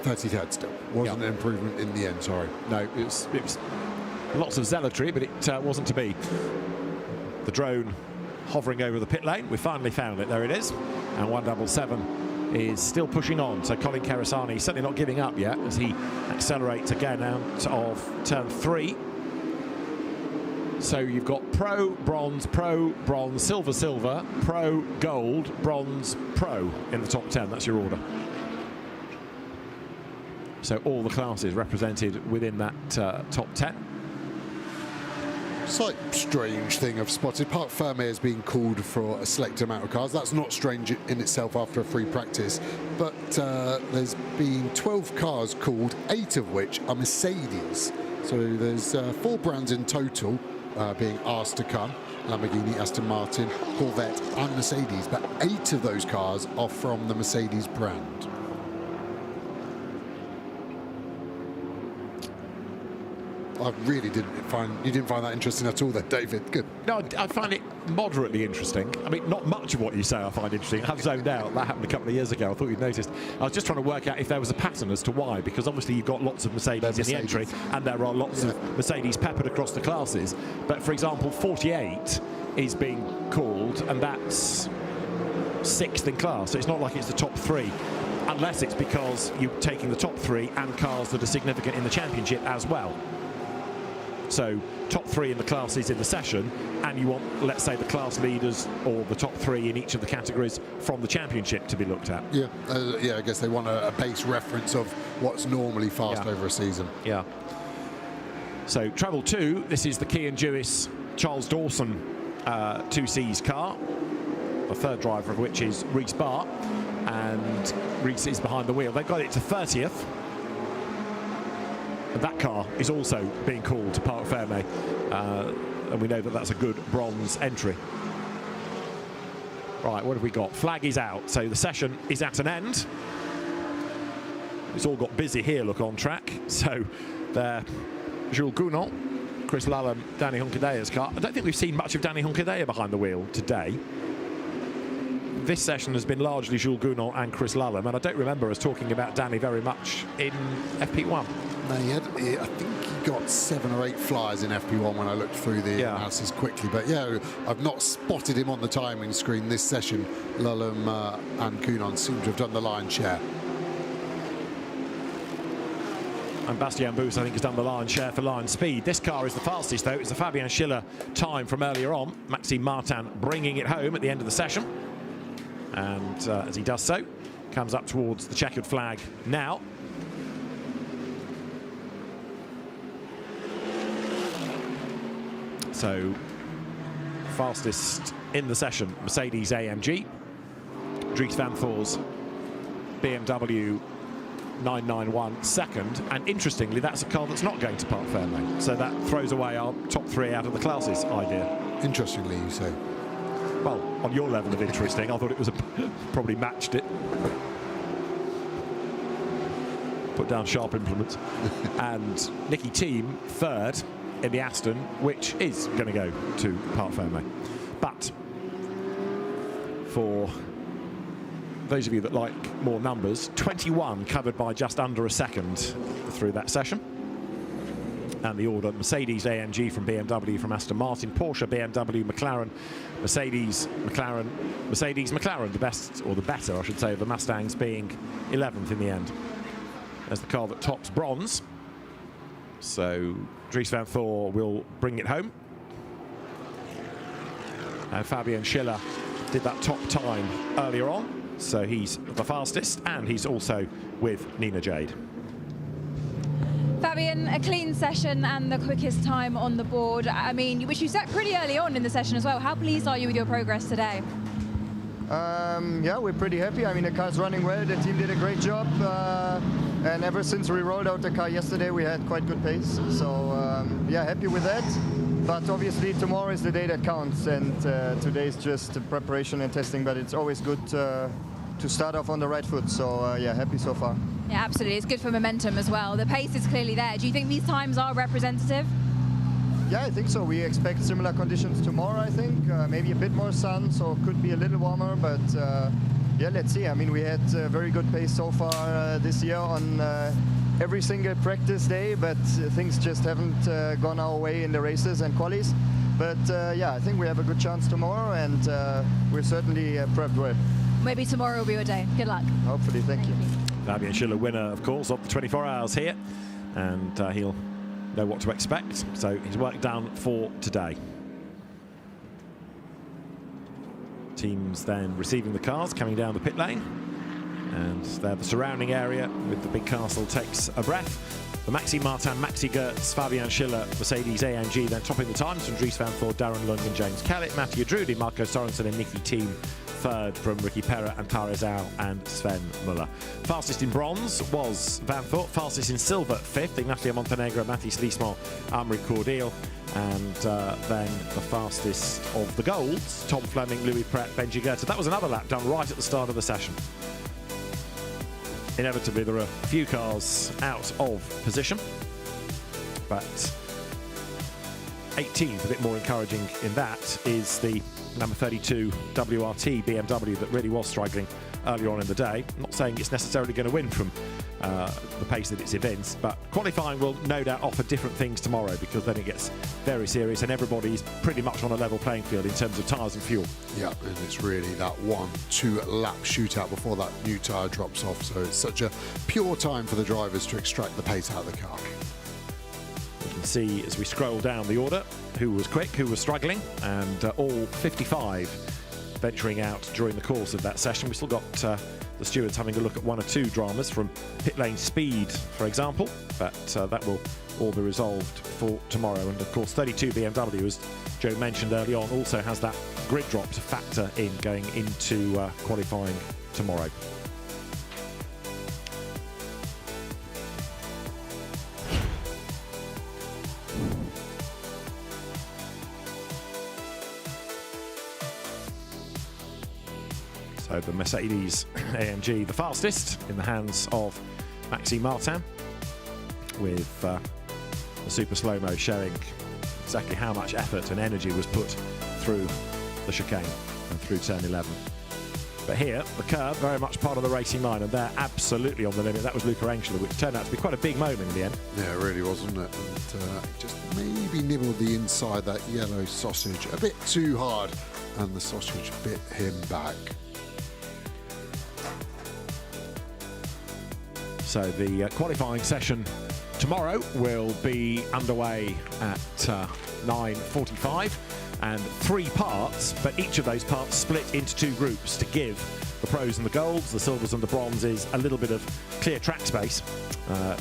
33rd still. Wasn't an improvement in the end, sorry. No, it was lots of zealotry, but it wasn't to be. The drone hovering over the pit lane. We finally found it. There it is. And 177 is still pushing on. So Colin Carasani certainly not giving up yet as he accelerates again out of turn 3. So you've got pro, bronze, silver, silver, pro, gold, bronze, pro in the top 10. That's your order. So all the classes represented within that top 10. Slight strange thing I've spotted. Parc Fermé has been called for a selected amount of cars. That's not strange in itself after a free practice, but there's been 12 cars called, 8 of which are Mercedes. So there's 4 brands in total being asked to come: Lamborghini, Aston Martin, Corvette and Mercedes, but 8 of those cars are from the Mercedes brand. I really didn't find that interesting at all then, David. Good. No, I find it moderately interesting. I mean, not much of what you say I find interesting. I've zoned out. That happened a couple of years ago. I thought you'd noticed. I was just trying to work out if there was a pattern as to why, because obviously you've got lots of Mercedes in the entry, and there are lots of Mercedes peppered across the classes. But for example, 48 is being called, and that's 6th in class. So it's not like it's the top 3. Unless it's because you're taking the top 3 and cars that are significant in the championship as well. So top 3 in the classes in the session, and you want, let's say, the class leaders or the top 3 in each of the categories from the championship to be looked at. Yeah, I guess they want a base reference of what's normally fast over a season. Yeah. So travel 2, this is the Key and Jewis Charles Dawson 2C's car, the third driver of which is Reece Bart, and Reece is behind the wheel. They've got it to 30th. And that car is also being called to Parc Fermé, and we know that that's a good bronze entry. Right, what have we got? Flag is out, so the session is at an end. It's all got busy here, look, on track. So there, Jules Gounod, Chris Lallam, Danny Hunkadea's car. I don't think we've seen much of Danny Hunkadea behind the wheel today. This session has been largely Jules Gounod and Chris Lallam, and I don't remember us talking about Danny very much in FP1. No, I think he got 7 or 8 flyers in FP1 when I looked through the analysis quickly. But yeah, I've not spotted him on the timing screen this session. Lallam and Gounod seem to have done the lion's share. And Bastien Bous, I think, has done the lion's share for Lion Speed. This car is the fastest, though. It's the Fabian Schiller time from earlier on. Maxime Martin bringing it home at the end of the session. And as he does so, comes up towards the checkered flag now. So, fastest in the session, Mercedes AMG. Dries Van Voor's BMW 991 second, and interestingly, that's a car that's not going to Parc Fermé. So that throws away our top 3 out of the classes idea. Interestingly, you say? Well, on your level of interesting, I thought it was probably matched it. Put down sharp implements. And Nicky Thiem third in the Aston, which is going to go to Parc Fermé. But for those of you that like more numbers, 21 covered by just under a second through that session. And the order: Mercedes AMG from BMW, from Aston Martin, Porsche, BMW, McLaren, Mercedes, McLaren, Mercedes, McLaren, the best, or the better, I should say, of the Mustangs, being 11th in the end. There's the car that tops bronze. So Dries Van Voor will bring it home. And Fabian Schiller did that top time earlier on. So he's the fastest, and he's also with Nina Jade. Fabian, a clean session and the quickest time on the board. I mean, which you set pretty early on in the session as well. How pleased are you with your progress today? Yeah, we're pretty happy. I mean, the car's running well. The team did a great job. And ever since we rolled out the car yesterday, we had quite good pace. So, yeah, happy with that. But obviously, tomorrow is the day that counts. And today is just preparation and testing. But it's always good to start off on the right foot. So, yeah, happy so far. Yeah, absolutely. It's good for momentum as well. The pace is clearly there. Do you think these times are representative? Yeah, I think so. We expect similar conditions tomorrow, I think. Maybe a bit more sun, so it could be a little warmer. But, yeah, let's see. I mean, we had a very good pace so far this year on every single practice day. But things just haven't gone our way in the races and qualies. But, yeah, I think we have a good chance tomorrow. And we're certainly prepped well. Maybe tomorrow will be your day. Good luck. Hopefully. Thank you. Fabian Schiller, winner, of course, of the 24 hours here, and he'll know what to expect. So he's worked down for today. Teams then receiving the cars, coming down the pit lane, and there the surrounding area with the big castle takes a breath. The Maxime Martin, Maxi Goertz, Fabian Schiller, Mercedes AMG then topping the times from Dries Van Voor, Darren Lund and James Kellett, Mathieu Drudi, Marco Sorensen and Nicky Thiem. Third from Ricky Perra and Parezau and Sven Muller. Fastest in bronze was Van Voor. Fastest in silver, 5th, Ignacio Montenegro, Mathis Liesmont, Amri Cordial. And then the fastest of the golds, Tom Fleming, Louis Pret, Benji Goethe. That was another lap done right at the start of the session. Inevitably, there are a few cars out of position, but 18th, a bit more encouraging in that, is the number 32 WRT BMW that really was struggling earlier on in the day. I'm not saying it's necessarily going to win from the pace that it's evinced, but qualifying will no doubt offer different things tomorrow, because then it gets very serious and everybody's pretty much on a level playing field in terms of tyres and fuel. Yeah, and it's really that 1-2 lap shootout before that new tyre drops off, so it's such a pure time for the drivers to extract the pace out of the car. You can see as we scroll down the order who was quick, who was struggling, and all 55 venturing out during the course of that session. We've still got the stewards having a look at one or two dramas from pit lane speed, for example, but that will all be resolved for tomorrow. And of course 32 BMW, as Joe mentioned early on, also has that grid drop to factor in going into qualifying tomorrow. So the Mercedes AMG, the fastest, in the hands of Maxime Martin, with the super slow-mo showing exactly how much effort and energy was put through the chicane and through turn 11. But here, the curve, very much part of the racing line, and they're absolutely on the limit. That was Luca Angela, which turned out to be quite a big moment in the end. Yeah, it really was, wasn't it? And just maybe nibbled the inside, that yellow sausage, a bit too hard, and the sausage bit him back. So the qualifying session tomorrow will be underway at 9:45, and 3 parts, but each of those parts split into 2 groups to give the pros and the golds, the silvers and the bronzes, a little bit of clear track space.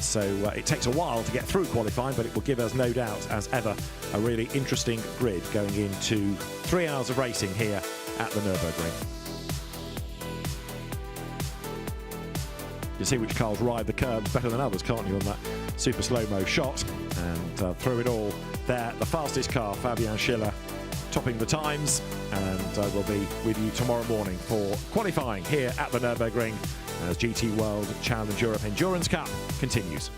So it takes a while to get through qualifying, but it will give us, no doubt, as ever, a really interesting grid going into 3 hours of racing here at the Nürburgring. You see which cars ride the curbs better than others, can't you, on that super slow-mo shot? And through it all, there, the fastest car, Fabian Schiller, topping the times, and we'll be with you tomorrow morning for qualifying here at the Nürburgring as GT World Challenge Europe Endurance Cup continues.